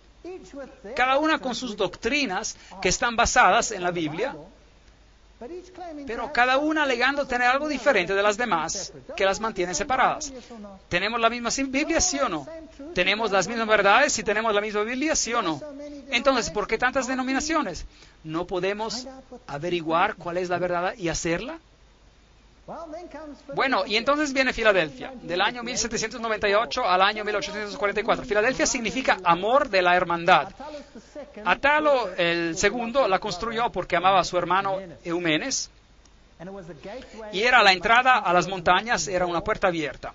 doctrinas que están basadas en la Biblia, pero cada una alegando tener algo diferente de las demás que las mantienen separadas. ¿Tenemos la misma Biblia, sí o no? ¿Tenemos las mismas verdades si tenemos la misma Biblia, sí o no? Entonces, ¿por qué tantas denominaciones? ¿No podemos averiguar cuál es la verdad y hacerla? Bueno, y entonces viene Filadelfia, del año 1798 al año 1844. Filadelfia significa amor de la hermandad. Atalo el segundo la construyó porque amaba a su hermano Eumenes, y era la entrada a las montañas, era una puerta abierta.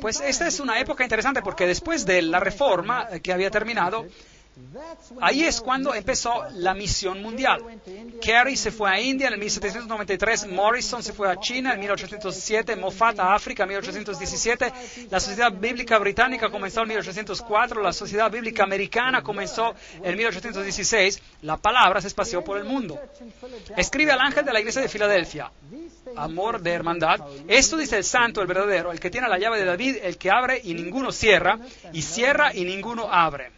Pues esta es una época interesante porque después de la reforma que había terminado, ahí es cuando empezó la misión mundial. Carey se fue a India en el 1793, Morrison se fue a China en 1807, Moffat a África en 1817, la Sociedad Bíblica Británica comenzó en 1804, la Sociedad Bíblica Americana comenzó en 1816, la palabra se esparció por el mundo. Escribe al ángel de la iglesia de Filadelfia: amor de hermandad. Esto dice el santo, el verdadero, el que tiene la llave de David, el que abre y ninguno cierra, y cierra y ninguno abre.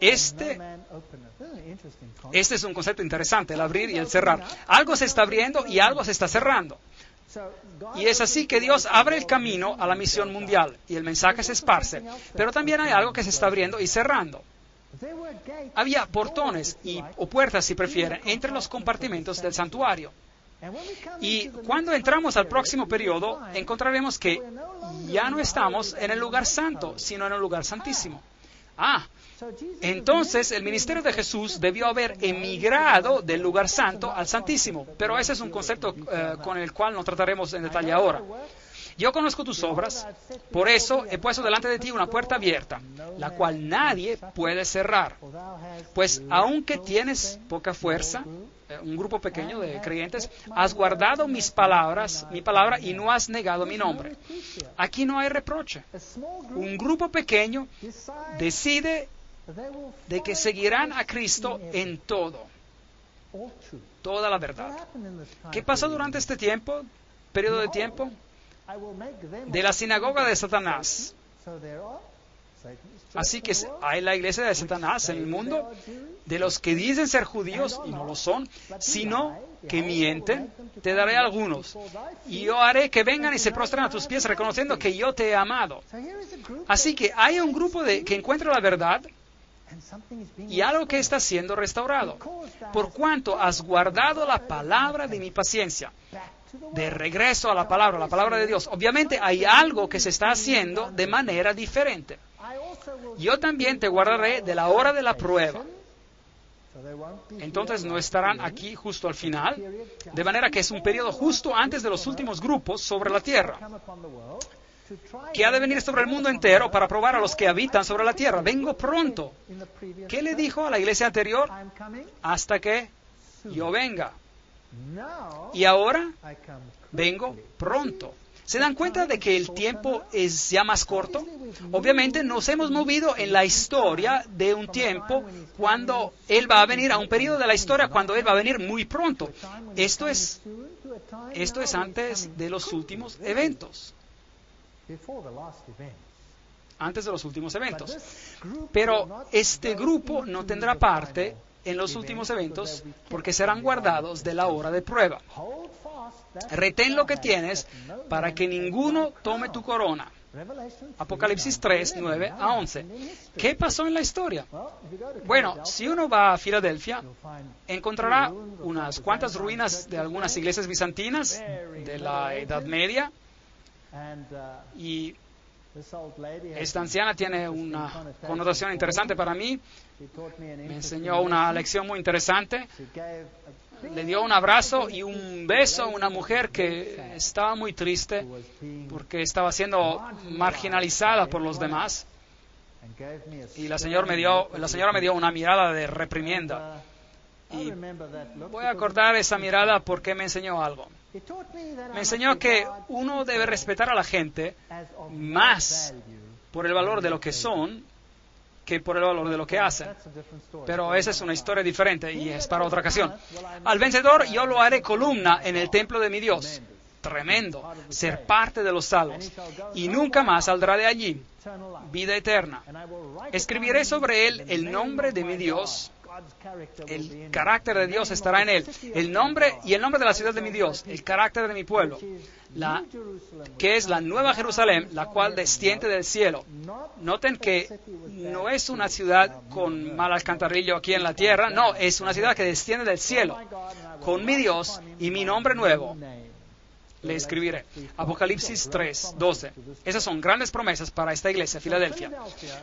Este es un concepto interesante, el abrir y el cerrar. Algo se está abriendo y algo se está cerrando. Y es así que Dios abre el camino a la misión mundial y el mensaje se esparce. Pero también hay algo que se está abriendo y cerrando. Había portones o puertas, si prefieren, entre los compartimentos del santuario. Y cuando entramos al próximo periodo, encontraremos que ya no estamos en el lugar santo, sino en el lugar santísimo. Entonces el ministerio de Jesús debió haber emigrado del lugar santo al santísimo, pero ese es un concepto con el cual no trataremos en detalle ahora. Yo conozco tus obras, por eso he puesto delante de ti una puerta abierta, la cual nadie puede cerrar. Pues aunque tienes poca fuerza, un grupo pequeño de creyentes, has guardado mi palabra y no has negado mi nombre. Aquí no hay reproche. Un grupo pequeño decide de que seguirán a Cristo en todo, toda la verdad. ¿Qué pasó durante este periodo de tiempo? De la sinagoga de Satanás. Así que hay la iglesia de Satanás en el mundo, de los que dicen ser judíos y no lo son, sino que mienten. Te daré algunos, y yo haré que vengan y se prostren a tus pies reconociendo que yo te he amado. Así que hay un grupo que encuentra la verdad y algo que está siendo restaurado, por cuanto has guardado la palabra de mi paciencia. De regreso a la palabra de Dios. Obviamente hay algo que se está haciendo de manera diferente. Yo también te guardaré de la hora de la prueba. Entonces no estarán aquí justo al final, de manera que es un periodo justo antes de los últimos grupos sobre la tierra, que ha de venir sobre el mundo entero para probar a los que habitan sobre la tierra. Vengo pronto. ¿Qué le dijo a la iglesia anterior? Hasta que yo venga. Y ahora vengo pronto. ¿Se dan cuenta de que el tiempo es ya más corto? Obviamente nos hemos movido en la historia de un tiempo cuando Él va a venir, a un periodo de la historia cuando Él va a venir muy pronto. Esto es antes de los últimos eventos. antes de los últimos eventos. Pero este grupo no tendrá parte en los últimos eventos porque serán guardados de la hora de prueba. Retén lo que tienes para que ninguno tome tu corona. Apocalipsis 3, 9 a 11. ¿Qué pasó en la historia? Bueno, si uno va a Filadelfia, encontrará unas cuantas ruinas de algunas iglesias bizantinas de la Edad Media, y esta anciana tiene una connotación interesante para mí. Me enseñó una lección muy interesante. Le dio un abrazo y un beso a una mujer que estaba muy triste porque estaba siendo marginalizada por los demás. Y la señora me dio una mirada de reprimienda. Y voy a acordar esa mirada porque me enseñó algo. Me enseñó que uno debe respetar a la gente más por el valor de lo que son que por el valor de lo que hacen. Pero esa es una historia diferente y es para otra ocasión. Al vencedor yo lo haré columna en el templo de mi Dios. Tremendo, ser parte de los salvos. Y nunca más saldrá de allí. Vida eterna. Escribiré sobre él el nombre de mi Dios. El carácter de Dios estará en él. El nombre y el nombre de la ciudad de mi Dios. El carácter de mi pueblo. Que es la nueva Jerusalén, la cual desciende del cielo. Noten que no es una ciudad con mal alcantarillo aquí en la tierra. No, es una ciudad que desciende del cielo. Con mi Dios y mi nombre nuevo le escribiré. Apocalipsis 3, 12. Esas son grandes promesas para esta iglesia, Filadelfia.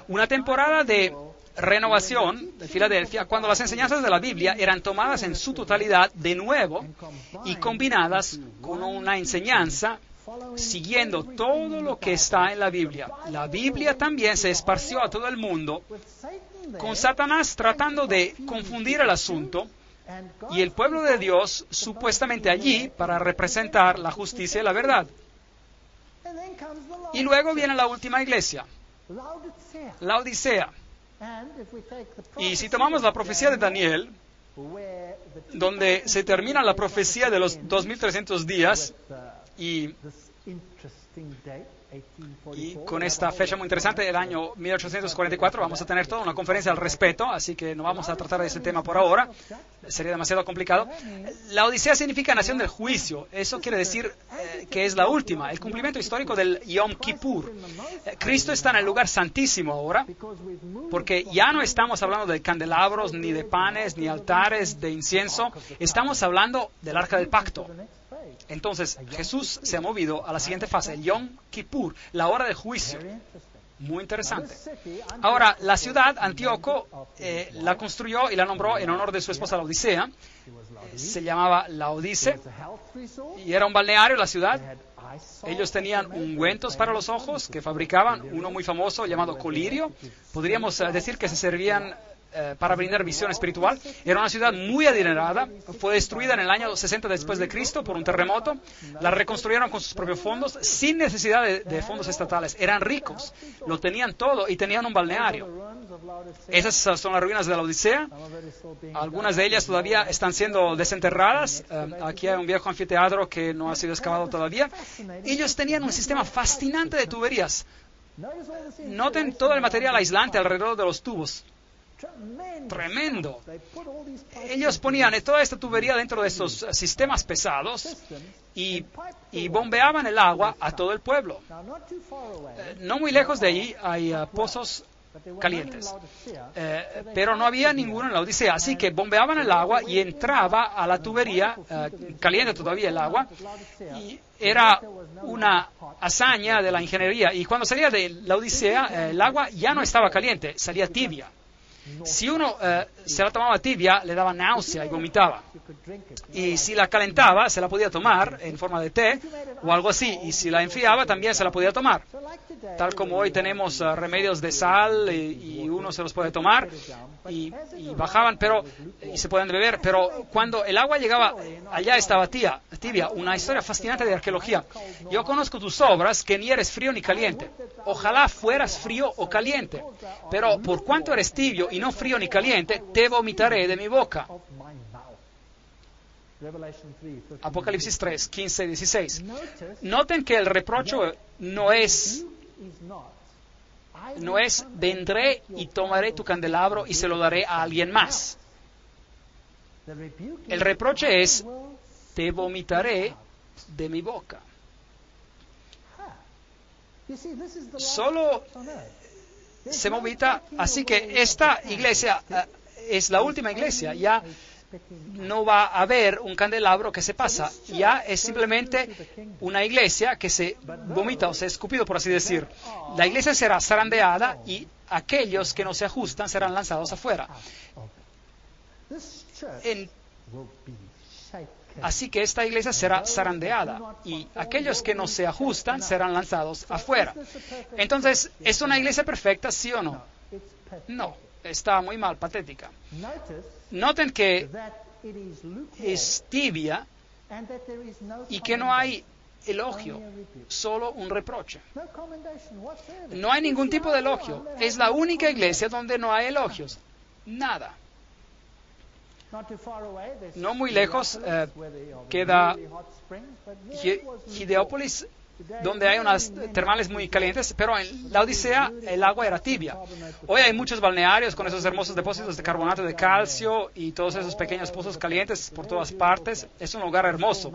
Una temporada de renovación de Filadelfia, cuando las enseñanzas de la Biblia eran tomadas en su totalidad de nuevo y combinadas con una enseñanza siguiendo todo lo que está en la Biblia. La Biblia también se esparció a todo el mundo, con Satanás tratando de confundir el asunto, y el pueblo de Dios supuestamente allí para representar la justicia y la verdad. Y luego viene la última iglesia, la Odisea. Y si tomamos la profecía de Daniel, donde se termina la profecía de los 2300 días, y con esta fecha muy interesante, el año 1844, vamos a tener toda una conferencia al respecto, así que no vamos a tratar de ese tema por ahora, sería demasiado complicado. La Odisea significa nación del juicio, eso quiere decir que es la última, el cumplimiento histórico del Yom Kippur. Cristo está en el lugar santísimo ahora, porque ya no estamos hablando de candelabros, ni de panes, ni altares de incienso, estamos hablando del Arca del Pacto. Entonces, Jesús se ha movido a la siguiente fase, el Yom Kippur, la hora de juicio. Muy interesante. Ahora, la ciudad, Antíoco, la construyó y la nombró en honor de su esposa, la Odisea. Se llamaba Laodice y era un balneario la ciudad. Ellos tenían ungüentos para los ojos que fabricaban, uno muy famoso llamado colirio. Podríamos decir que se servían para brindar visión espiritual. Era una ciudad muy adinerada, fue destruida en el año 60 después de Cristo por un terremoto, la reconstruyeron con sus propios fondos, sin necesidad de fondos estatales. Eran ricos, lo tenían todo y tenían un balneario. Esas son las ruinas de la Odisea, algunas de ellas todavía están siendo desenterradas. Aquí hay un viejo anfiteatro que no ha sido excavado todavía. Ellos tenían un sistema fascinante de tuberías. Noten todo el material aislante alrededor de los tubos. Tremendo. Ellos ponían toda esta tubería dentro de estos sistemas pesados y bombeaban el agua a todo el pueblo. No muy lejos de allí hay pozos calientes, pero no había ninguno en la Odisea, así que bombeaban el agua y entraba a la tubería, caliente todavía el agua, y era una hazaña de la ingeniería. Y cuando salía de la Odisea, el agua ya no estaba caliente, salía tibia. Si uno se la tomaba tibia, le daba náusea y vomitaba. Y si la calentaba, se la podía tomar en forma de té o algo así. Y si la enfriaba, también se la podía tomar. Tal como hoy tenemos remedios de sal y uno se los puede tomar y bajaban, y se pueden beber. Pero cuando el agua llegaba, allá estaba tibia. Una historia fascinante de arqueología. Yo conozco tus obras, que ni eres frío ni caliente. Ojalá fueras frío o caliente. Pero por cuanto eres tibio y no frío ni caliente, te vomitaré de mi boca. Apocalipsis 3, 15 y 16. Noten que el reproche no es vendré y tomaré tu candelabro y se lo daré a alguien más. El reproche es, te vomitaré de mi boca. Solo se vomita, así que esta iglesia es la última iglesia. Ya no va a haber un candelabro que se pasa, ya es simplemente una iglesia que se vomita o se escupido, por así decir. La iglesia será zarandeada y aquellos que no se ajustan serán lanzados afuera. Así que esta iglesia será zarandeada y aquellos que no se ajustan serán lanzados afuera. Entonces, ¿es una iglesia perfecta, sí o no? No, está muy mal, patética. Noten que es tibia y que no hay elogio, solo un reproche. No hay ningún tipo de elogio. Es la única iglesia donde no hay elogios. Nada. No muy lejos queda Gideópolis, donde hay unas termales muy calientes, pero en la Odisea el agua era tibia. Hoy hay muchos balnearios con esos hermosos depósitos de carbonato de calcio y todos esos pequeños pozos calientes por todas partes. Es un lugar hermoso.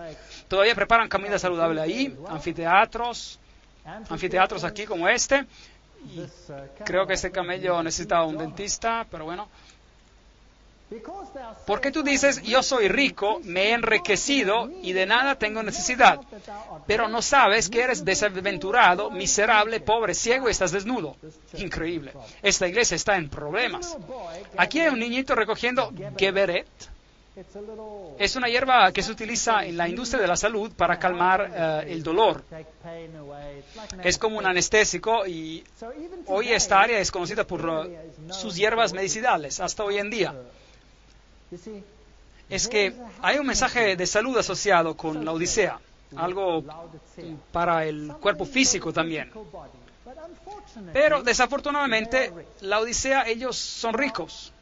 Todavía preparan comida saludable ahí, anfiteatros aquí como este. Y creo que este camello necesita un dentista, pero bueno. Porque tú dices, yo soy rico, me he enriquecido y de nada tengo necesidad, pero no sabes que eres desaventurado, miserable, pobre, ciego y estás desnudo. Increíble. Esta iglesia está en problemas. Aquí hay un niñito recogiendo Geberet. Es una hierba que se utiliza en la industria de la salud para calmar el dolor. Es como un anestésico y hoy esta área es conocida por sus hierbas medicinales, hasta hoy en día. Es que hay un mensaje de salud asociado con la Odisea, algo para el cuerpo físico también. Pero desafortunadamente, la Odisea, ellos son ricos.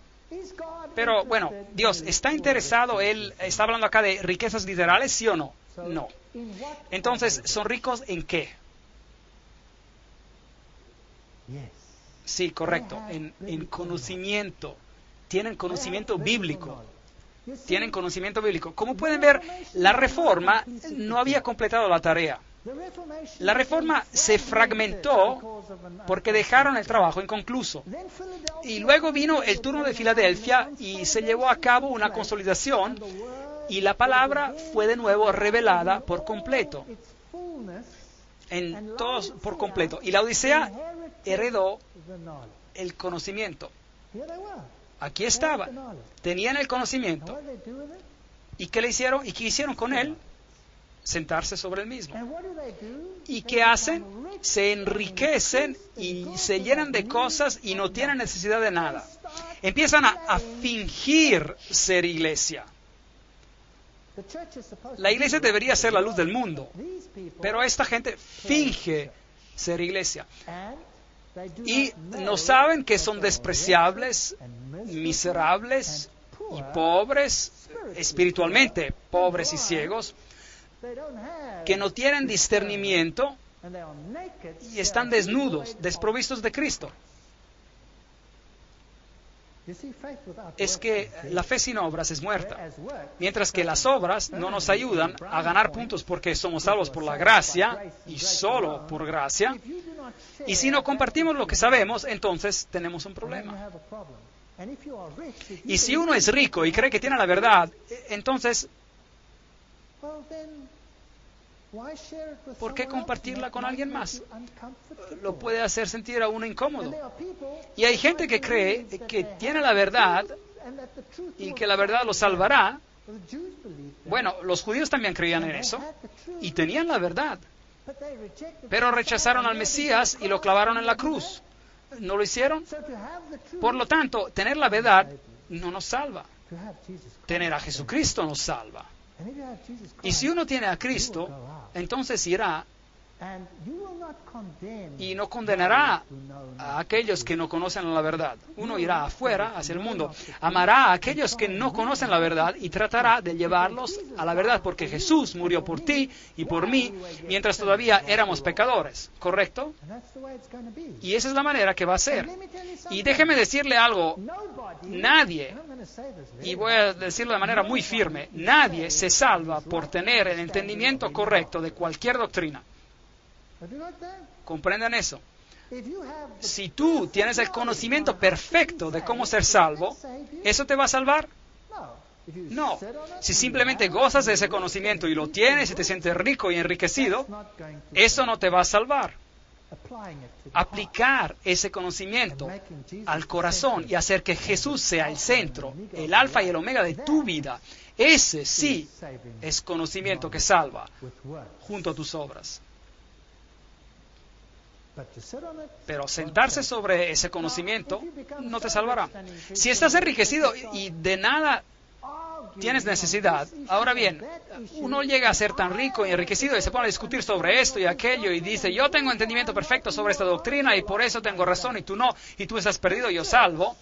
Pero bueno, Dios, ¿está interesado? Él está hablando acá de riquezas literales, ¿sí o no? No. Entonces, ¿son ricos en qué? Sí, correcto, en conocimiento. Tienen conocimiento bíblico. Tienen conocimiento bíblico. Como pueden ver, la Reforma no había completado la tarea. La Reforma se fragmentó porque dejaron el trabajo inconcluso. Y luego vino el turno de Filadelfia y se llevó a cabo una consolidación y la palabra fue de nuevo revelada por completo. En todos por completo. Y la Odisea heredó el conocimiento. Aquí estaba. Tenían el conocimiento. ¿Y qué le hicieron? ¿Y qué hicieron con él? Sentarse sobre el mismo. ¿Y qué hacen? Se enriquecen y se llenan de cosas y no tienen necesidad de nada. Empiezan a fingir ser iglesia. La iglesia debería ser la luz del mundo, pero esta gente finge ser iglesia. Y no saben que son despreciables, miserables y pobres, espiritualmente pobres y ciegos, que no tienen discernimiento y están desnudos, desprovistos de Cristo. Es que la fe sin obras es muerta, mientras que las obras no nos ayudan a ganar puntos porque somos salvos por la gracia y solo por gracia. Y si no compartimos lo que sabemos, entonces tenemos un problema. Y si uno es rico y cree que tiene la verdad, entonces, ¿por qué compartirla con alguien más? Lo puede hacer sentir a uno incómodo. Y hay gente que cree que tiene la verdad y que la verdad lo salvará. Bueno, los judíos también creían en eso y tenían la verdad, pero rechazaron al Mesías y lo clavaron en la cruz. ¿No lo hicieron? Por lo tanto, tener la verdad no nos salva. Tener a Jesucristo nos salva. Y si uno tiene a Cristo, entonces irá Y no condenará a aquellos que no conocen la verdad. Uno irá afuera, hacia el mundo, amará a aquellos que no conocen la verdad y tratará de llevarlos a la verdad, porque Jesús murió por ti y por mí mientras todavía éramos pecadores, ¿correcto? Y esa es la manera que va a ser. Y déjeme decirle algo, nadie, y voy a decirlo de manera muy firme, nadie se salva por tener el entendimiento correcto de cualquier doctrina. ¿Comprenden eso? Si tú tienes el conocimiento perfecto de cómo ser salvo, ¿eso te va a salvar? No. Si simplemente gozas de ese conocimiento y lo tienes y te sientes rico y enriquecido, eso no te va a salvar. Aplicar ese conocimiento al corazón y hacer que Jesús sea el centro, el alfa y el omega de tu vida, ese sí es conocimiento que salva junto a tus obras. Pero sentarse sobre ese conocimiento no te salvará. Si estás enriquecido y de nada tienes necesidad, ahora bien, uno llega a ser tan rico y enriquecido y se pone a discutir sobre esto y aquello y dice, yo tengo entendimiento perfecto sobre esta doctrina y por eso tengo razón y tú no, y tú estás perdido y yo salvo.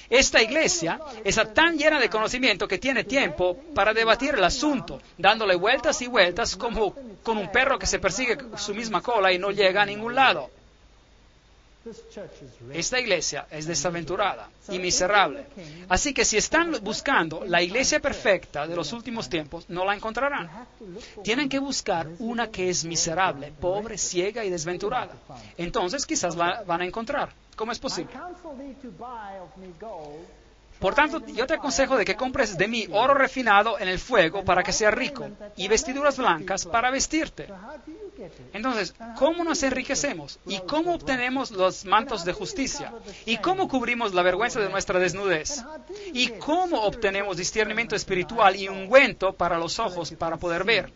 Esta iglesia está tan llena de conocimiento que tiene tiempo para debatir el asunto, dándole vueltas y vueltas como con un perro que se persigue su misma cola y no llega a ningún lado. Esta iglesia es desaventurada y miserable. Así que si están buscando la iglesia perfecta de los últimos tiempos, no la encontrarán. Tienen que buscar una que es miserable, pobre, ciega y desventurada. Entonces quizás la van a encontrar. ¿Cómo es posible? Por tanto, yo te aconsejo de que compres de mí oro refinado en el fuego para que sea rico y vestiduras blancas para vestirte. Entonces, ¿cómo nos enriquecemos? ¿Y cómo obtenemos los mantos de justicia? ¿Y cómo cubrimos la vergüenza de nuestra desnudez? ¿Y cómo obtenemos discernimiento espiritual y ungüento para los ojos para poder ver?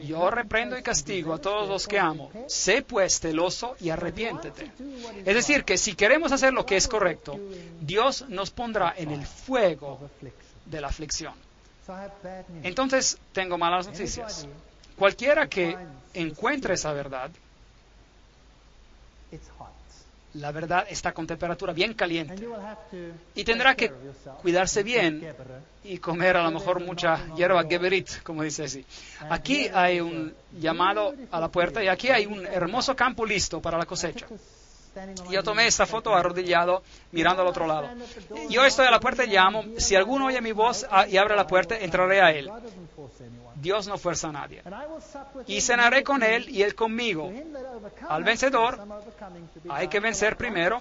Yo reprendo y castigo a todos los que amo. Sé pues celoso y arrepiéntete. Es decir, que si queremos hacer lo que es correcto, Dios nos pondrá en el fuego de la aflicción. Entonces, tengo malas noticias. Cualquiera que encuentre esa verdad, la verdad está con temperatura bien caliente y tendrá que cuidarse bien y comer a lo mejor mucha hierba geberit, como dice así. Aquí hay un llamado a la puerta y aquí hay un hermoso campo listo para la cosecha. Yo tomé esta foto arrodillado mirando al otro lado. Yo estoy a la puerta y llamo. Si alguno oye mi voz y abre la puerta, entraré a él. Dios no fuerza a nadie. Y cenaré con él y él conmigo. Al vencedor, hay que vencer primero,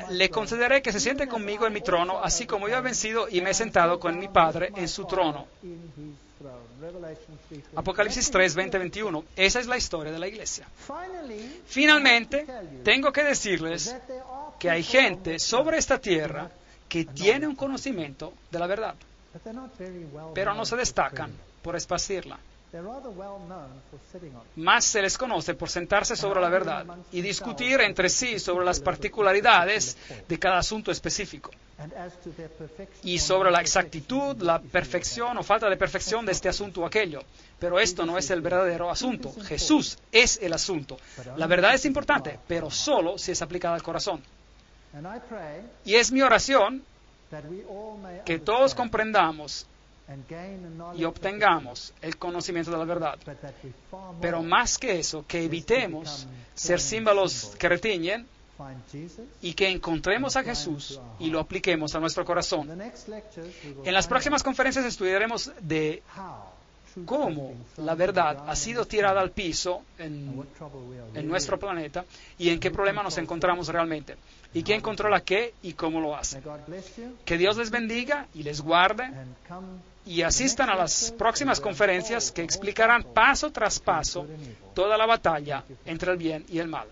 le concederé que se siente conmigo en mi trono, así como yo he vencido y me he sentado con mi Padre en su trono. Apocalipsis 3, 20, 21. Esa es la historia de la iglesia. Finalmente, tengo que decirles que hay gente sobre esta tierra que tiene un conocimiento de la verdad, pero no se destacan por esparcirla. Más se les conoce por sentarse sobre la verdad y discutir entre sí sobre las particularidades de cada asunto específico y sobre la exactitud, la perfección o falta de perfección de este asunto o aquello. Pero esto no es el verdadero asunto. Jesús es el asunto. La verdad es importante, pero solo si es aplicada al corazón. Y es mi oración que todos comprendamos y obtengamos el conocimiento de la verdad. Pero más que eso, que evitemos ser címbalos que retiñen y que encontremos a Jesús y lo apliquemos a nuestro corazón. En las próximas conferencias estudiaremos de cómo la verdad ha sido tirada al piso en nuestro planeta y en qué problema nos encontramos realmente. Y quién controla qué y cómo lo hace. Que Dios les bendiga y les guarde y asistan a las próximas conferencias que explicarán paso tras paso toda la batalla entre el bien y el mal.